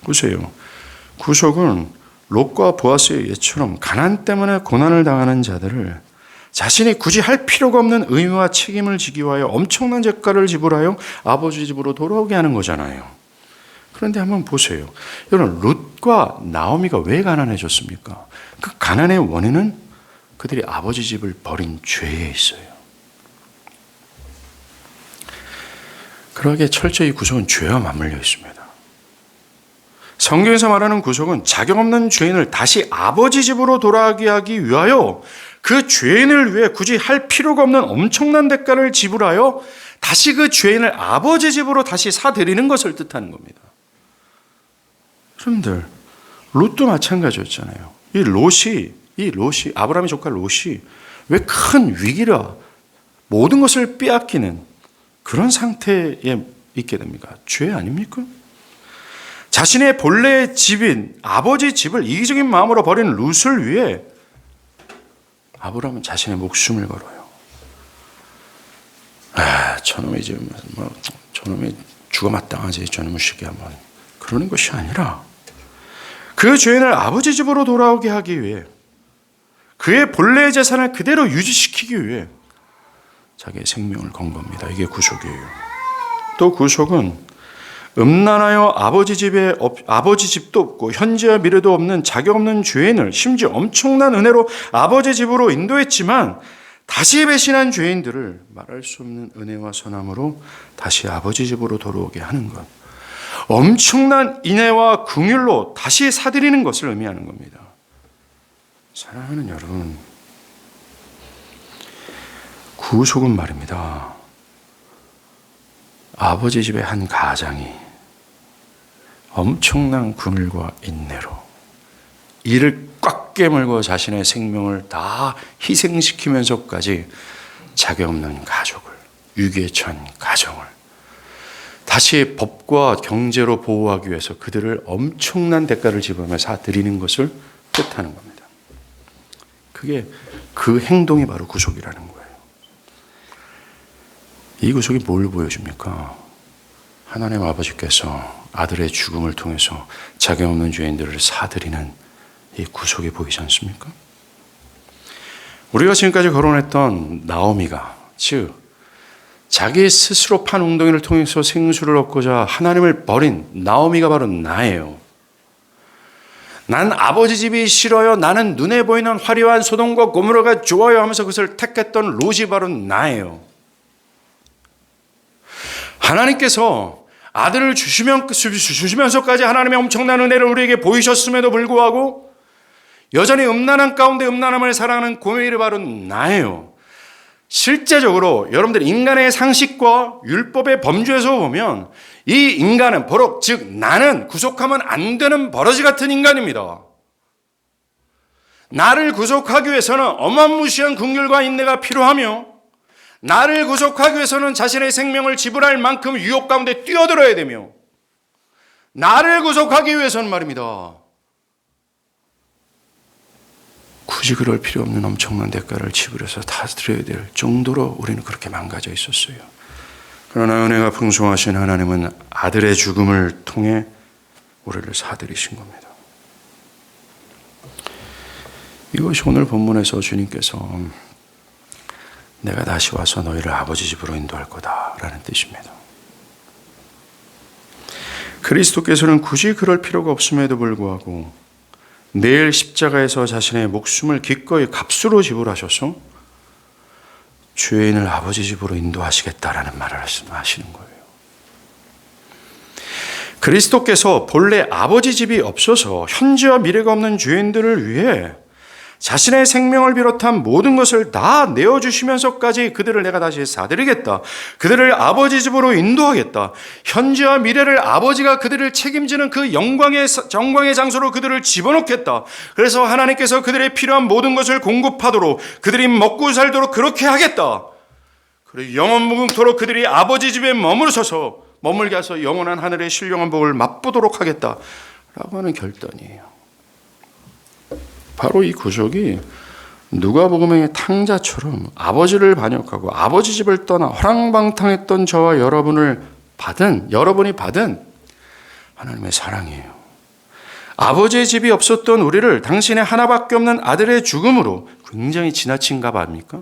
보세요. 구속은 롯과 보아스의 예처럼 가난 때문에 고난을 당하는 자들을 자신이 굳이 할 필요가 없는 의무와 책임을 지기 위하여 엄청난 대가를 지불하여 아버지 집으로 돌아오게 하는 거잖아요. 그런데 한번 보세요. 여러분, 롯과 나오미가 왜 가난해졌습니까? 그 가난의 원인은 그들이 아버지 집을 버린 죄에 있어요. 그러기에 철저히 구속은 죄와 맞물려 있습니다. 성경에서 말하는 구속은 자격 없는 죄인을 다시 아버지 집으로 돌아가게 하기 위하여 그 죄인을 위해 굳이 할 필요가 없는 엄청난 대가를 지불하여 다시 그 죄인을 아버지 집으로 다시 사들이는 것을 뜻하는 겁니다. 여러분들, 롯도 마찬가지였잖아요. 이 롯이 아브라함의 조카 롯이 왜 큰 위기라 모든 것을 빼앗기는 그런 상태에 있게 됩니까? 죄 아닙니까? 자신의 본래의 집인 아버지 집을 이기적인 마음으로 버린 롯을 위해 아브라함은 자신의 목숨을 걸어요. 저놈이 이제 저놈이 죽어 마땅하지, 저놈의 시기야 뭐 그러는 것이 아니라 그 죄인을 아버지 집으로 돌아오게 하기 위해 그의 본래의 재산을 그대로 유지시키기 위해 자기의 생명을 건 겁니다. 이게 구속이에요. 또 구속은 음란하여 아버지 집도 없고 현재와 미래도 없는 자격 없는 죄인을 심지어 엄청난 은혜로 아버지 집으로 인도했지만 다시 배신한 죄인들을 말할 수 없는 은혜와 선함으로 다시 아버지 집으로 돌아오게 하는 것. 엄청난 인애와 긍휼로 다시 사들이는 것을 의미하는 겁니다. 사랑하는 여러분, 구속은 말입니다. 아버지 집의 한 가장이 엄청난 긍휼과 인내로 이를 꽉 깨물고 자신의 생명을 다 희생시키면서까지 자격 없는 가족을, 위기에 처한 가정을 다시 법과 경제로 보호하기 위해서 그들을 엄청난 대가를 지불하며 사들이는 것을 뜻하는 겁니다. 그게 그 행동이 바로 구속이라는 거예요. 이 구속이 뭘 보여줍니까? 하나님 아버지께서 아들의 죽음을 통해서 자격 없는 죄인들을 사들이는 이 구속이 보이지 않습니까? 우리가 지금까지 거론했던 나오미가, 즉 자기 스스로 판 웅덩이를 통해서 생수를 얻고자 하나님을 버린 나오미가 바로 나예요. 난 아버지 집이 싫어요. 나는 눈에 보이는 화려한 소돔과 고모라가 좋아요 하면서 그것을 택했던 롯이 바로 나예요. 하나님께서 아들을 주시면서까지 하나님의 엄청난 은혜를 우리에게 보이셨음에도 불구하고 여전히 음란한 가운데 음란함을 사랑하는 고멜이 바로 나예요. 실제적으로 여러분들 인간의 상식과 율법의 범주에서 보면 이 인간은 버럭, 즉 나는 구속하면 안 되는 버러지 같은 인간입니다. 나를 구속하기 위해서는 어마무시한 긍휼과 인내가 필요하며 나를 구속하기 위해서는 자신의 생명을 지불할 만큼 유혹 가운데 뛰어들어야 되며 나를 구속하기 위해서는 말입니다. 굳이 그럴 필요 없는 엄청난 대가를 지불해서 다스려야 될 정도로 우리는 그렇게 망가져 있었어요. 그러나 은혜가 풍성하신 하나님은 아들의 죽음을 통해 우리를 사들이신 겁니다. 이것이 오늘 본문에서 주님께서 내가 다시 와서 너희를 아버지 집으로 인도할 거다라는 뜻입니다. 그리스도께서는 굳이 그럴 필요가 없음에도 불구하고 내일 십자가에서 자신의 목숨을 기꺼이 값으로 지불하셔서 죄인을 아버지 집으로 인도하시겠다라는 말을 하시는 거예요. 그리스도께서 본래 아버지 집이 없어서 현재와 미래가 없는 죄인들을 위해 자신의 생명을 비롯한 모든 것을 다 내어주시면서까지 그들을 내가 다시 사드리겠다. 그들을 아버지 집으로 인도하겠다. 현재와 미래를 아버지가 그들을 책임지는 그 영광의 장소로 그들을 집어넣겠다. 그래서 하나님께서 그들의 필요한 모든 것을 공급하도록 그들이 먹고 살도록 그렇게 하겠다. 그리고 영원무궁토록 그들이 아버지 집에 머물게 해서 영원한 하늘의 신령한 복을 맛보도록 하겠다라고 하는 결단이에요. 바로 이 구속이 누가복음의 탕자처럼 아버지를 반역하고 아버지 집을 떠나 허랑방탕했던 저와 여러분이 받은 하나님의 사랑이에요. 아버지의 집이 없었던 우리를 당신의 하나밖에 없는 아들의 죽음으로 굉장히 지나친 값 아닙니까?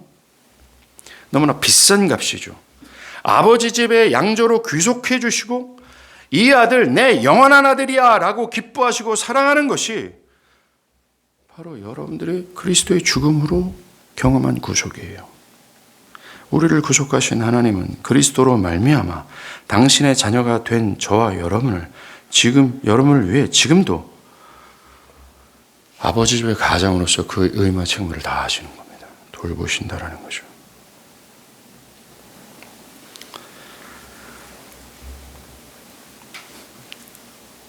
너무나 비싼 값이죠. 아버지 집의 양조로 귀속해 주시고 이 아들 내 영원한 아들이야 라고 기뻐하시고 사랑하는 것이 바로 여러분들이 그리스도의 죽음으로 경험한 구속이에요. 우리를 구속하신 하나님은 그리스도로 말미암아 당신의 자녀가 된 저와 여러분을 위해 지금도 아버지 집의 가장으로서 그 의무와 책무를 다하시는 겁니다. 돌보신다라는 거죠.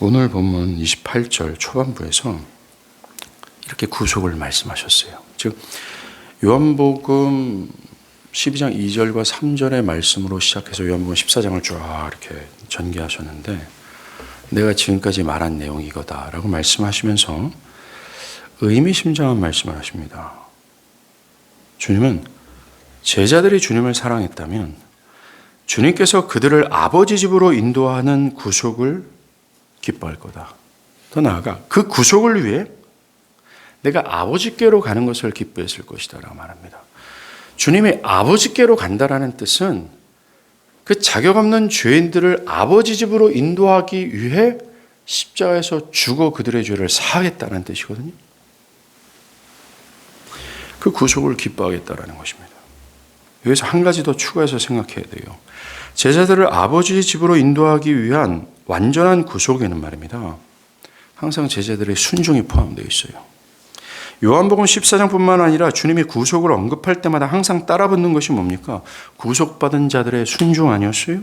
오늘 본문 28절 초반부에서 이렇게 구속을 말씀하셨어요. 즉 요한복음 12장 2절과 3절의 말씀으로 시작해서 요한복음 14장을 쫙 이렇게 전개하셨는데 내가 지금까지 말한 내용이 이거다라고 말씀하시면서 의미심장한 말씀을 하십니다. 주님은 제자들이 주님을 사랑했다면 주님께서 그들을 아버지 집으로 인도하는 구속을 기뻐할 거다. 더 나아가 그 구속을 위해 내가 아버지께로 가는 것을 기뻐했을 것이다 라고 말합니다. 주님이 아버지께로 간다라는 뜻은 그 자격 없는 죄인들을 아버지 집으로 인도하기 위해 십자가에서 죽어 그들의 죄를 사하겠다는 뜻이거든요. 그 구속을 기뻐하겠다라는 것입니다. 여기서 한 가지 더 추가해서 생각해야 돼요. 제자들을 아버지 집으로 인도하기 위한 완전한 구속에는 말입니다. 항상 제자들의 순종이 포함되어 있어요. 요한복음 14장뿐만 아니라 주님이 구속을 언급할 때마다 항상 따라붙는 것이 뭡니까? 구속받은 자들의 순종 아니었어요?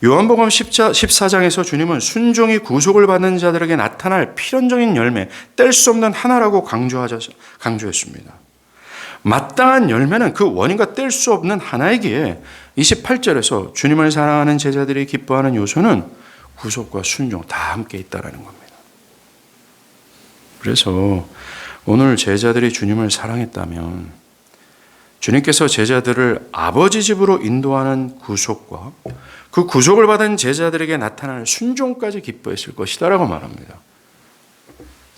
요한복음 14장에서 주님은 순종이 구속을 받는 자들에게 나타날 필연적인 열매, 뗄 수 없는 하나라고 강조했습니다. 마땅한 열매는 그 원인과 뗄 수 없는 하나이기에 28절에서 주님을 사랑하는 제자들이 기뻐하는 요소는 구속과 순종 다 함께 있다는 겁니다. 그래서 오늘 제자들이 주님을 사랑했다면 주님께서 제자들을 아버지 집으로 인도하는 구속과 그 구속을 받은 제자들에게 나타날 순종까지 기뻐했을 것이다라고 말합니다.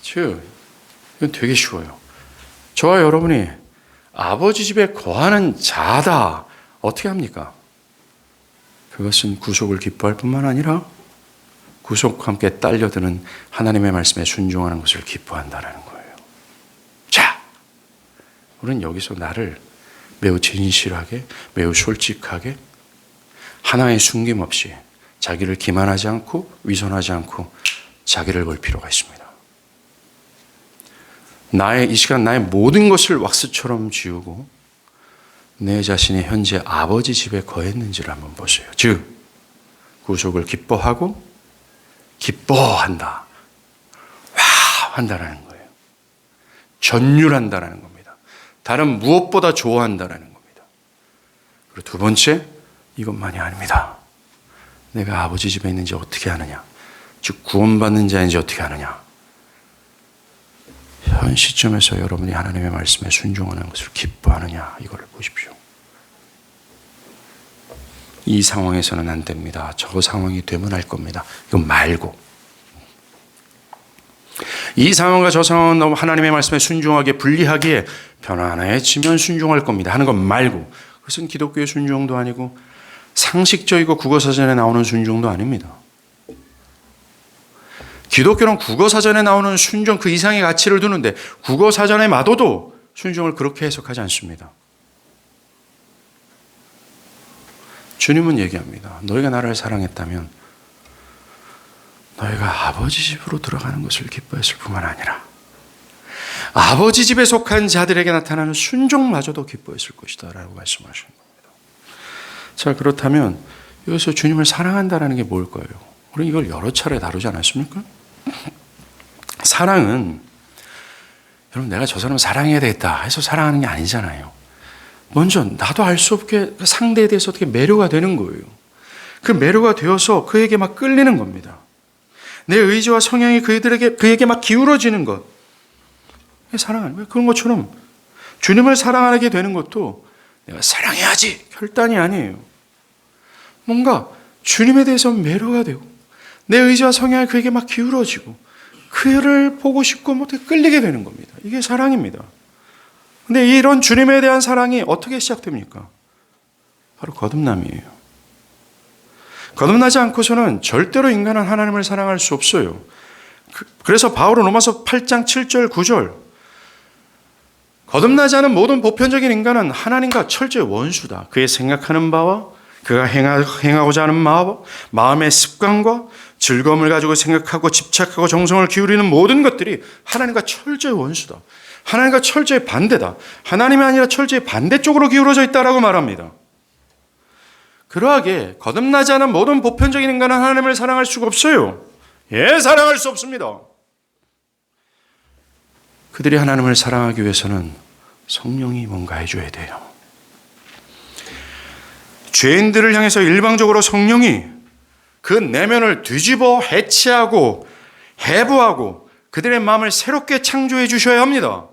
즉, 이건 되게 쉬워요. 저와 여러분이 아버지 집에 거하는 자다. 어떻게 합니까? 그것은 구속을 기뻐할 뿐만 아니라 구속과 함께 딸려드는 하나님의 말씀에 순종하는 것을 기뻐한다는 거예요. 자, 우리는 여기서 나를 매우 진실하게, 매우 솔직하게, 하나의 숨김없이 자기를 기만하지 않고 위선하지 않고 자기를 볼 필요가 있습니다. 이 시간 나의 모든 것을 왁스처럼 지우고 내 자신이 현재 아버지 집에 거했는지를 한번 보세요. 즉, 구속을 기뻐하고 기뻐한다. 와! 한다라는 거예요. 전율한다라는 겁니다. 다른 무엇보다 좋아한다라는 겁니다. 그리고 두 번째, 이것만이 아닙니다. 내가 아버지 집에 있는지 어떻게 아느냐? 즉, 구원받는 자인지 어떻게 아느냐? 현 시점에서 여러분이 하나님의 말씀에 순종하는 것을 기뻐하느냐? 이걸 보십시오. 이 상황에서는 안 됩니다. 저 상황이 되면 할 겁니다. 이건 말고. 이 상황과 저 상황은 너무 하나님의 말씀에 순종하기에 불리하기에 편안해지면 순종할 겁니다. 하는 것 말고. 그것은 기독교의 순종도 아니고 상식적이고 국어사전에 나오는 순종도 아닙니다. 기독교는 국어사전에 나오는 순종 그 이상의 가치를 두는데 국어사전의 마도도 순종을 그렇게 해석하지 않습니다. 주님은 얘기합니다. 너희가 나를 사랑했다면 너희가 아버지 집으로 들어가는 것을 기뻐했을 뿐만 아니라 아버지 집에 속한 자들에게 나타나는 순종마저도 기뻐했을 것이다 라고 말씀하시는 겁니다. 자, 그렇다면 여기서 주님을 사랑한다는 게 뭘까요? 우리 이걸 여러 차례 다루지 않았습니까? 사랑은 여러분 내가 저 사람을 사랑해야 되겠다 해서 사랑하는 게 아니잖아요. 먼저 나도 알 수 없게 상대에 대해서 어떻게 매료가 되는 거예요. 그 매료가 되어서 그에게 막 끌리는 겁니다. 내 의지와 성향이 그에게 막 기울어지는 것. 사랑하는 거예요. 그런 것처럼 주님을 사랑하게 되는 것도 내가 사랑해야지 결단이 아니에요. 뭔가 주님에 대해서 매료가 되고 내 의지와 성향이 그에게 막 기울어지고 그를 보고 싶고 뭐 끌리게 되는 겁니다. 이게 사랑입니다. 근데 이런 주님에 대한 사랑이 어떻게 시작됩니까? 바로 거듭남이에요. 거듭나지 않고서는 절대로 인간은 하나님을 사랑할 수 없어요. 그래서 바울은 로마서 8장 7절 9절 거듭나지 않은 모든 보편적인 인간은 하나님과 철저히 원수다. 그의 생각하는 바와 그가 행하고자 하는 마음의 습관과 즐거움을 가지고 생각하고 집착하고 정성을 기울이는 모든 것들이 하나님과 철저히 원수다. 하나님과 철저히 반대다. 하나님이 아니라 철저히 반대쪽으로 기울어져 있다라고 말합니다. 그러하게 거듭나지 않은 모든 보편적인 인간은 하나님을 사랑할 수가 없어요. 사랑할 수 없습니다. 그들이 하나님을 사랑하기 위해서는 성령이 뭔가 해줘야 돼요. 죄인들을 향해서 일방적으로 성령이 그 내면을 뒤집어 해체하고 해부하고 그들의 마음을 새롭게 창조해 주셔야 합니다.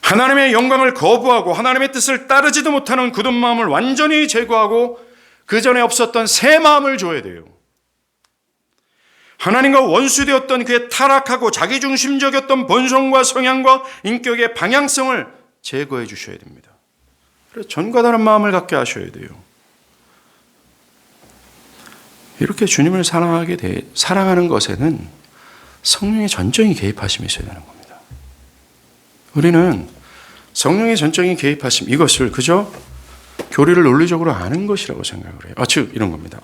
하나님의 영광을 거부하고 하나님의 뜻을 따르지도 못하는 굳은 마음을 완전히 제거하고 그 전에 없었던 새 마음을 줘야 돼요. 하나님과 원수되었던 그의 타락하고 자기중심적이었던 본성과 성향과 인격의 방향성을 제거해 주셔야 됩니다. 그래서 전과 다른 마음을 갖게 하셔야 돼요. 이렇게 주님을 사랑하는 것에는 성령의 전적인 개입하심이 있어야 되는 겁니다. 우리는 성령의 전적인 개입하심, 이것을 그저 교리를 논리적으로 아는 것이라고 생각을 해요. 즉 이런 겁니다.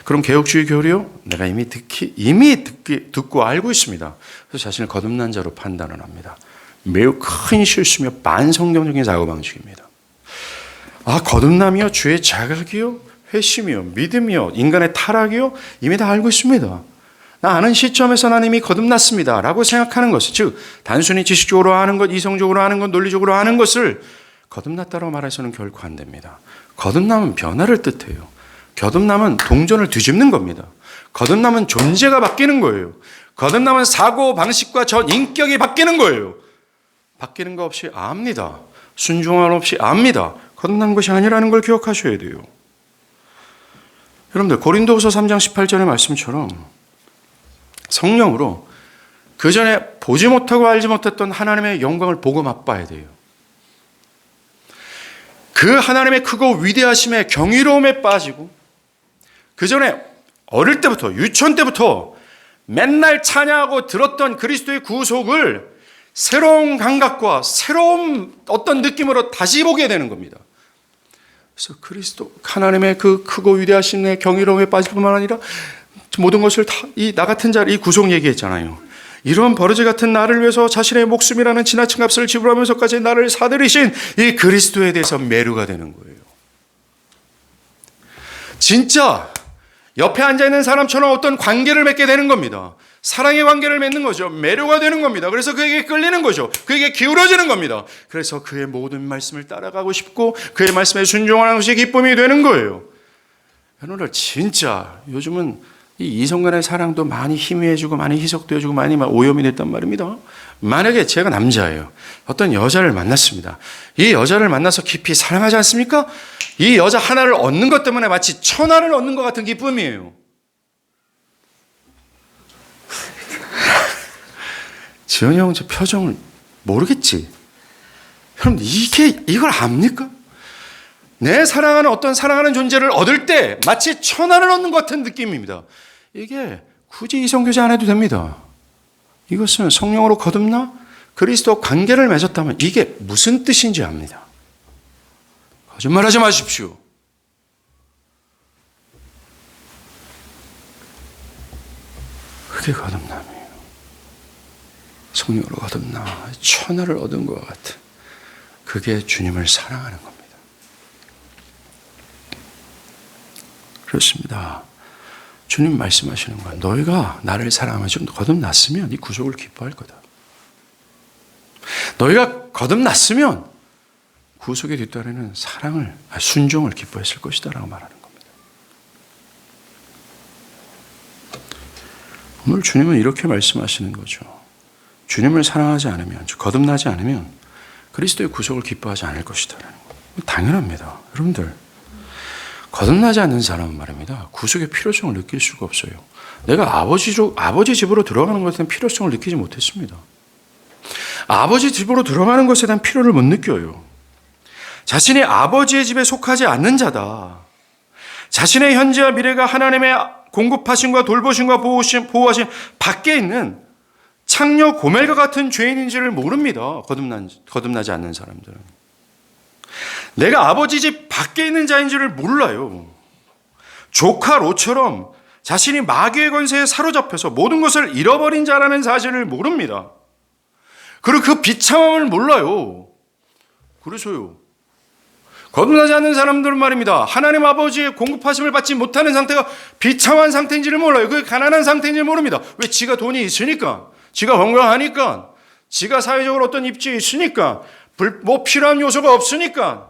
그럼 개혁주의 교리요? 내가 이미 듣고 알고 있습니다. 그래서 자신을 거듭난 자로 판단을 합니다. 매우 큰 실수며 반성경적인 사고방식입니다. 거듭남이요? 죄의 자각이요? 회심이요, 믿음이요, 인간의 타락이요, 이미 다 알고 있습니다. 나 아는 시점에서 나는 이미 거듭났습니다 라고 생각하는 것을, 즉 단순히 지식적으로 아는 것, 이성적으로 아는 것, 논리적으로 아는 것을 거듭났다고 말해서는 결코 안 됩니다. 거듭남은 변화를 뜻해요. 거듭남은 동전을 뒤집는 겁니다. 거듭남은 존재가 바뀌는 거예요. 거듭남은 사고 방식과 전 인격이 바뀌는 거예요. 바뀌는 거 없이 압니다. 순종함 없이 압니다. 거듭난 것이 아니라는 걸 기억하셔야 돼요. 여러분들 고린도후서 3장 18절의 말씀처럼 성령으로 그 전에 보지 못하고 알지 못했던 하나님의 영광을 보고 맛봐야 돼요. 그 하나님의 크고 위대하심에 경이로움에 빠지고 그 전에 어릴 때부터 유치원 때부터 맨날 찬양하고 들었던 그리스도의 구속을 새로운 감각과 새로운 어떤 느낌으로 다시 보게 되는 겁니다. 그래서 그리스도 하나님의 그 크고 위대하심의 경이로움에 빠질 뿐만 아니라 모든 것을 다 나 같은 자를 이 구속 얘기했잖아요. 이런 버러지 같은 나를 위해서 자신의 목숨이라는 지나친 값을 지불하면서까지 나를 사들이신 이 그리스도에 대해서 매료가 되는 거예요. 진짜 옆에 앉아있는 사람처럼 어떤 관계를 맺게 되는 겁니다. 사랑의 관계를 맺는 거죠. 매료가 되는 겁니다. 그래서 그에게 끌리는 거죠. 그에게 기울어지는 겁니다. 그래서 그의 모든 말씀을 따라가고 싶고 그의 말씀에 순종하는 것이 기쁨이 되는 거예요. 여러분들 진짜 요즘은 이 이성간의 사랑도 많이 희미해지고 많이 희석되어지고 많이 오염이 됐단 말입니다. 만약에 제가 남자예요. 어떤 여자를 만났습니다. 이 여자를 만나서 깊이 사랑하지 않습니까? 이 여자 하나를 얻는 것 때문에 마치 천하를 얻는 것 같은 기쁨이에요. 지현이 형 저 표정을 모르겠지? 여러분 이걸 압니까? 내 사랑하는 어떤 사랑하는 존재를 얻을 때 마치 천하를 얻는 것 같은 느낌입니다. 이게 굳이 이성교제 안 해도 됩니다. 이것은 성령으로 거듭나 그리스도 관계를 맺었다면 이게 무슨 뜻인지 압니다. 거짓말하지 마십시오. 그게 거듭남이에요. 성령으로 거듭나 천하를 얻은 것 같은 그게 주님을 사랑하는 겁니다. 그렇습니다. 주님 말씀하시는 거야. 너희가 나를 사랑하면 좀 거듭났으면 이 구속을 기뻐할 거다. 너희가 거듭났으면 구속에 뒤따르는 사랑을, 순종을 기뻐했을 것이다 라고 말하는 겁니다. 오늘 주님은 이렇게 말씀하시는 거죠. 주님을 사랑하지 않으면, 거듭나지 않으면 그리스도의 구속을 기뻐하지 않을 것이다 라는 거예요. 당연합니다. 여러분들 거듭나지 않는 사람은 말입니다. 구속의 필요성을 느낄 수가 없어요. 내가 아버지 집으로 들어가는 것에 대한 필요성을 느끼지 못했습니다. 아버지 집으로 들어가는 것에 대한 필요를 못 느껴요. 자신이 아버지의 집에 속하지 않는 자다. 자신의 현재와 미래가 하나님의 공급하심과 돌보심과 보호하심 밖에 있는 창녀 고멜과 같은 죄인인지를 모릅니다. 거듭나지 않는 사람들은. 내가 아버지 집 밖에 있는 자인지를 몰라요. 조카 롯처럼 자신이 마귀의 권세에 사로잡혀서 모든 것을 잃어버린 자라는 사실을 모릅니다. 그리고 그 비참함을 몰라요. 그래서요. 거듭나지 않는 사람들은 말입니다. 하나님 아버지의 공급하심을 받지 못하는 상태가 비참한 상태인지를 몰라요. 그게 가난한 상태인지를 모릅니다. 왜? 지가 돈이 있으니까, 지가 건강하니까, 지가 사회적으로 어떤 입지에 있으니까, 뭐 필요한 요소가 없으니까.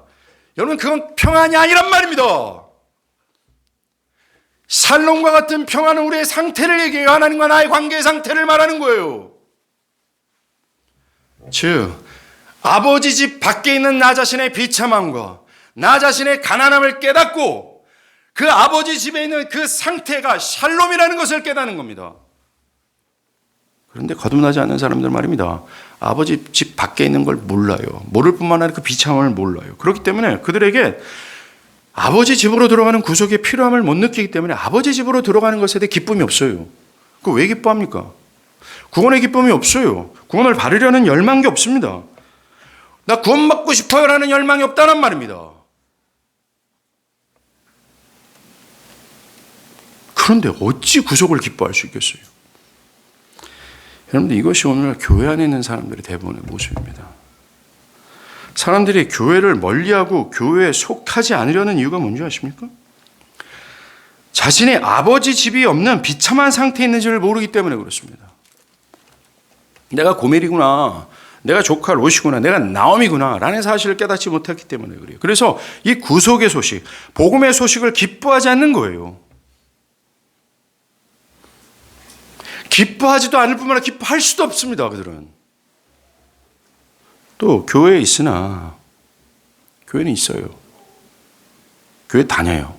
여러분 그건 평안이 아니란 말입니다. 살롬과 같은 평안은 우리의 상태를 얘기해요. 하나님과 나의 관계의 상태를 말하는 거예요. 즉 아버지 집 밖에 있는 나 자신의 비참함과 나 자신의 가난함을 깨닫고 그 아버지 집에 있는 그 상태가 샬롬이라는 것을 깨닫는 겁니다. 그런데 거듭나지 않는 사람들 말입니다. 아버지 집 밖에 있는 걸 몰라요. 모를 뿐만 아니라 그 비참함을 몰라요. 그렇기 때문에 그들에게 아버지 집으로 들어가는 구속의 필요함을 못 느끼기 때문에 아버지 집으로 들어가는 것에 대해 기쁨이 없어요. 그거 왜 기뻐합니까? 구원의 기쁨이 없어요. 구원을 받으려는 열망이 없습니다. 나 구원받고 싶어요라는 열망이 없다는 말입니다. 그런데 어찌 구속을 기뻐할 수 있겠어요? 여러분들 이것이 오늘날 교회 안에 있는 사람들의 대부분의 모습입니다. 사람들이 교회를 멀리하고 교회에 속하지 않으려는 이유가 뭔지 아십니까? 자신의 아버지 집이 없는 비참한 상태에 있는지를 모르기 때문에 그렇습니다. 내가 고멜이구나, 내가 조카 롯이구나, 내가 나오미구나 라는 사실을 깨닫지 못했기 때문에 그래요. 그래서 이 구속의 소식, 복음의 소식을 기뻐하지 않는 거예요. 기뻐하지도 않을 뿐만 아니라 기뻐할 수도 없습니다. 그들은 또 교회에 있으나, 교회는 있어요. 교회 다녀요.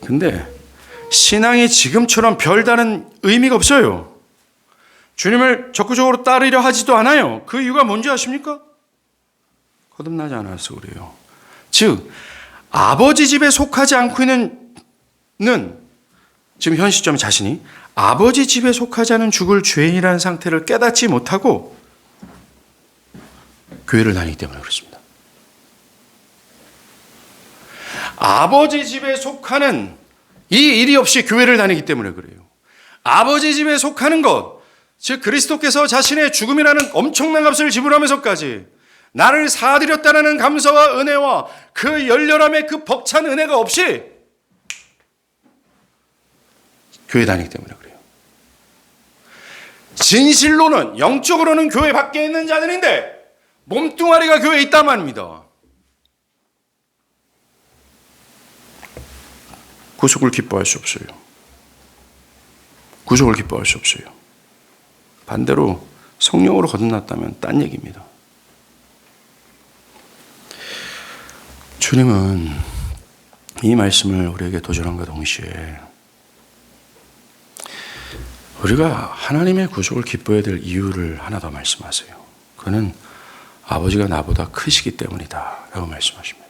근데 신앙이 지금처럼 별다른 의미가 없어요. 주님을 적극적으로 따르려 하지도 않아요. 그 이유가 뭔지 아십니까? 거듭나지 않아서 그래요. 즉 아버지 집에 속하지 않고 있는 지금 현 시점에 자신이 아버지 집에 속하지 않은 죽을 죄인이라는 상태를 깨닫지 못하고 교회를 다니기 때문에 그렇습니다. 아버지 집에 속하는 이 일이 없이 교회를 다니기 때문에 그래요. 아버지 집에 속하는 것, 즉 그리스도께서 자신의 죽음이라는 엄청난 값을 지불하면서까지 나를 사드렸다는 감사와 은혜와 그 열렬함의 그 벅찬 은혜가 없이 교회 다니기 때문에 그래요. 진실로는, 영적으로는 교회 밖에 있는 자들인데 몸뚱아리가 교회에 있단 말입니다. 구속을 기뻐할 수 없어요. 구속을 기뻐할 수 없어요. 반대로 성령으로 거듭났다면 딴 얘기입니다. 주님은 이 말씀을 우리에게 도전함과 동시에 우리가 하나님의 구속을 기뻐해야 될 이유를 하나 더 말씀하세요. 그는 아버지가 나보다 크시기 때문이다 라고 말씀하십니다.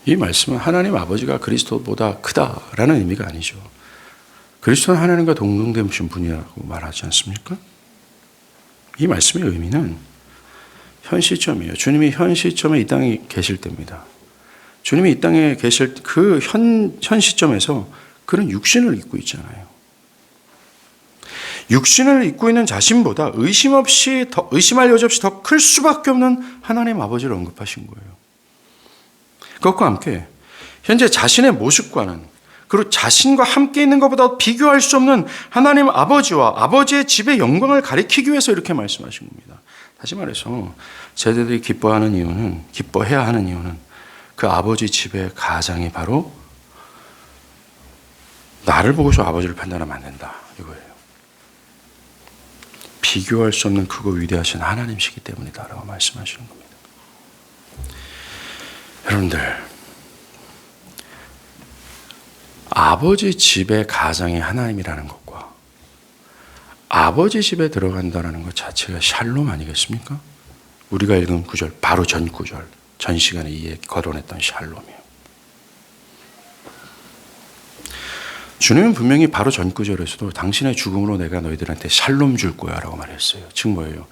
이 말씀은 하나님 아버지가 그리스도보다 크다라는 의미가 아니죠. 그리스도는 하나님과 동등되신 분이라고 말하지 않습니까? 이 말씀의 의미는 현 시점이에요. 주님이 현 시점에 이 땅에 계실 때입니다. 주님이 이 땅에 계실 그 현 시점에서 그는 육신을 입고 있잖아요. 육신을 입고 있는 자신보다 의심할 여지 없이 더 클 수밖에 없는 하나님 아버지를 언급하신 거예요. 그것과 함께 현재 자신의 모습과는, 그리고 자신과 함께 있는 것보다 비교할 수 없는 하나님 아버지와 아버지의 집의 영광을 가리키기 위해서 이렇게 말씀하신 겁니다. 다시 말해서 제자들이 기뻐해야 하는 이유는 그 아버지 집의 가장이 바로 나를 보고서 아버지를 판단하면 안 된다 이거예요. 비교할 수 없는 크고 위대하신 하나님이시기 때문이다 라고 말씀하시는 겁니다. 여러분들, 아버지 집의 가장이 하나님이라는 것과 아버지 집에 들어간다는 것 자체가 샬롬 아니겠습니까? 우리가 읽은 구절, 바로 전 구절, 전 시간에 거론했던 샬롬이에요. 주님은 분명히 바로 전 구절에서도 당신의 죽음으로 내가 너희들한테 샬롬 줄 거야 라고 말했어요. 즉 뭐예요?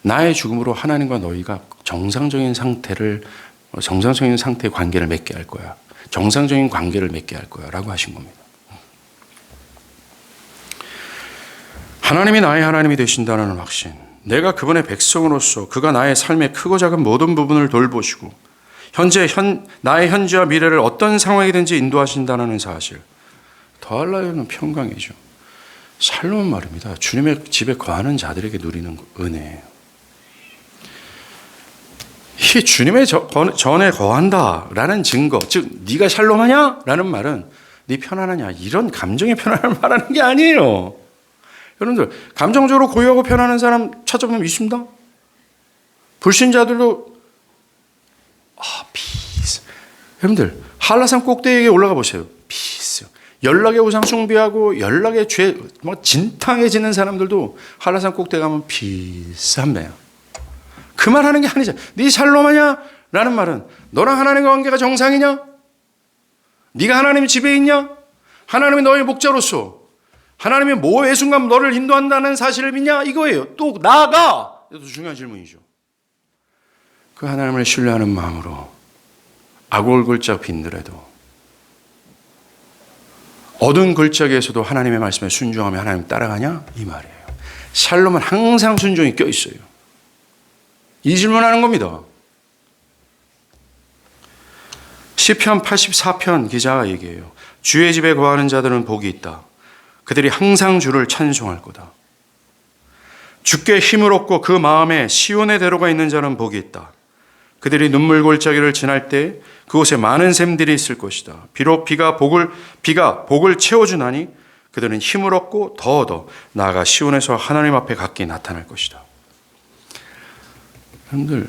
나의 죽음으로 하나님과 너희가 정상적인 상태의 관계를 맺게 할 거야. 정상적인 관계를 맺게 할 거야 라고 하신 겁니다. 하나님이 나의 하나님이 되신다는 확신, 내가 그분의 백성으로서 그가 나의 삶의 크고 작은 모든 부분을 돌보시고 나의 현재와 미래를 어떤 상황이든지 인도하신다는 사실, 더할나요는 평강이죠. 샬롬 말입니다. 주님의 집에 거하는 자들에게 누리는 은혜예요. 이 주님의 전에 거한다라는 증거, 즉 네가 샬롬하냐? 라는 말은 네 편안하냐? 이런 감정의 편안함을 말하는 게 아니에요. 여러분들, 감정적으로 고요하고 편안한 사람 찾아보면 있습니다. 불신자들도 피스. 여러분들, 한라산 꼭대기에 올라가 보세요. 피스. 연락의 우상 숭배하고 연락의 죄 진탕해지는 사람들도 한라산 꼭대기 가면 피스합니다. 그 말 하는 게 아니죠. 네 샬롬하냐? 라는 말은 너랑 하나님과 관계가 정상이냐? 네가 하나님 집에 있냐? 하나님이 너의 목자로서 하나님이 모의 순간 너를 인도한다는 사실을 믿냐? 이거예요. 또 나아가! 이것도 중요한 질문이죠. 그 하나님을 신뢰하는 마음으로 악올 골짜 빈들에도 어두운 골짜기에서도 하나님의 말씀에 순종하며 하나님 따라가냐? 이 말이에요. 샬롬은 항상 순종이 껴있어요. 이 질문하는 겁니다. 시편 84편 기자가 얘기해요. 주의 집에 거하는 자들은 복이 있다. 그들이 항상 주를 찬송할 거다. 주께 힘을 얻고 그 마음에 시온의 대로가 있는 자는 복이 있다. 그들이 눈물 골짜기를 지날 때 그곳에 많은 샘들이 있을 것이다. 비록 비가 복을 채워주나니 그들은 힘을 얻고 더 얻어 나아가 시온에서 하나님 앞에 각기 나타날 것이다. 여러분들,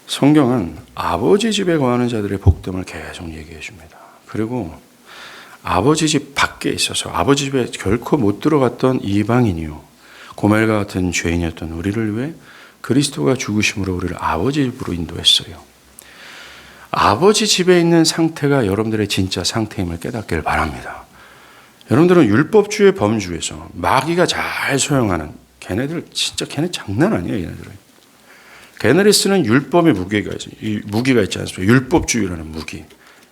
성경은 아버지 집에 거하는 자들의 복됨을 계속 얘기해 줍니다. 그리고 아버지 집 밖에 있어서 아버지 집에 결코 못 들어갔던 이방인이요 고멜과 같은 죄인이었던 우리를 위해 그리스도가 죽으심으로 우리를 아버지 집으로 인도했어요. 아버지 집에 있는 상태가 여러분들의 진짜 상태임을 깨닫길 바랍니다. 여러분들은 율법주의 범주에서 마귀가 잘 소용하는 걔네 장난 아니에요. 걔네들이 쓰는 율법의 무기가 있지 않습니까? 율법주의라는 무기.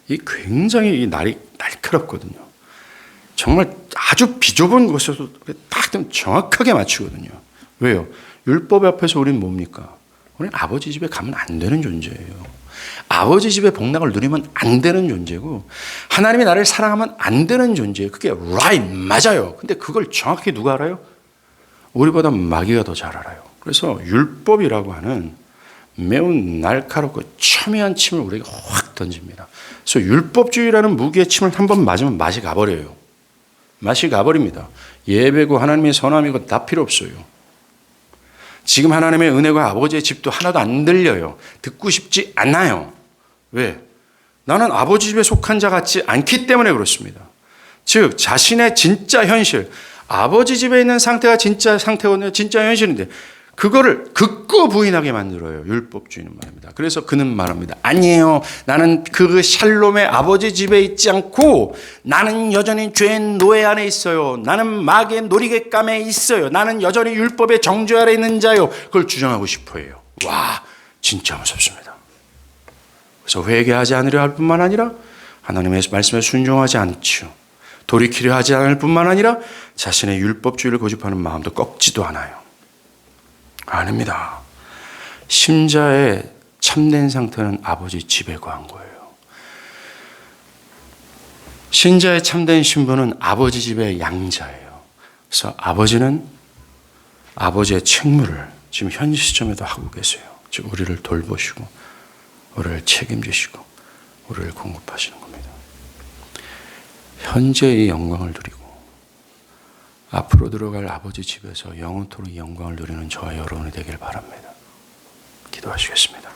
이 굉장히 날카롭거든요. 정말 아주 비좁은 곳에서도 딱 정확하게 맞추거든요. 왜요? 율법 앞에서 우리는 뭡니까? 우리는 아버지 집에 가면 안 되는 존재예요. 아버지 집의 복락을 누리면 안 되는 존재고 하나님이 나를 사랑하면 안 되는 존재예요. 그게 right, 맞아요. 근데 그걸 정확히 누가 알아요? 우리보다 마귀가 더 잘 알아요. 그래서 율법이라고 하는 매우 날카롭고 첨예한 침을 우리에게 확 던집니다. 그래서 율법주의라는 무기의 침을 한번 맞으면 맛이 가버려요. 맛이 가버립니다. 예배고 하나님의 선함이고 다 필요 없어요. 지금 하나님의 은혜가 아버지의 집도 하나도 안 들려요. 듣고 싶지 않아요. 왜? 나는 아버지 집에 속한 자 같지 않기 때문에 그렇습니다. 즉 자신의 진짜 현실, 아버지 집에 있는 상태가 진짜 상태거든요. 진짜 현실인데 그거를 극구 부인하게 만들어요. 율법주의는 말입니다. 그래서 그는 말합니다. 아니에요. 나는 그 샬롬의 아버지 집에 있지 않고 나는 여전히 죄의 노예 안에 있어요. 나는 마귀의 놀이객감에 있어요. 나는 여전히 율법의 정죄 아래 있는 자요. 그걸 주장하고 싶어해요. 와, 진짜 무섭습니다. 그래서 회개하지 않으려 할 뿐만 아니라 하나님의 말씀에 순종하지 않죠. 돌이키려 하지 않을 뿐만 아니라 자신의 율법주의를 고집하는 마음도 꺾지도 않아요. 아닙니다. 신자의 참된 상태는 아버지 집에 거한 거예요. 신자의 참된 신분은 아버지 집의 양자예요. 그래서 아버지는 아버지의 책무를 지금 현 시점에도 하고 계세요. 즉 우리를 돌보시고 우리를 책임지시고 우리를 공급하시는 겁니다. 현재의 영광을 누리고 앞으로 들어갈 아버지 집에서 영원토록 이 영광을 누리는 저와 여러분이 되길 바랍니다. 기도하시겠습니다.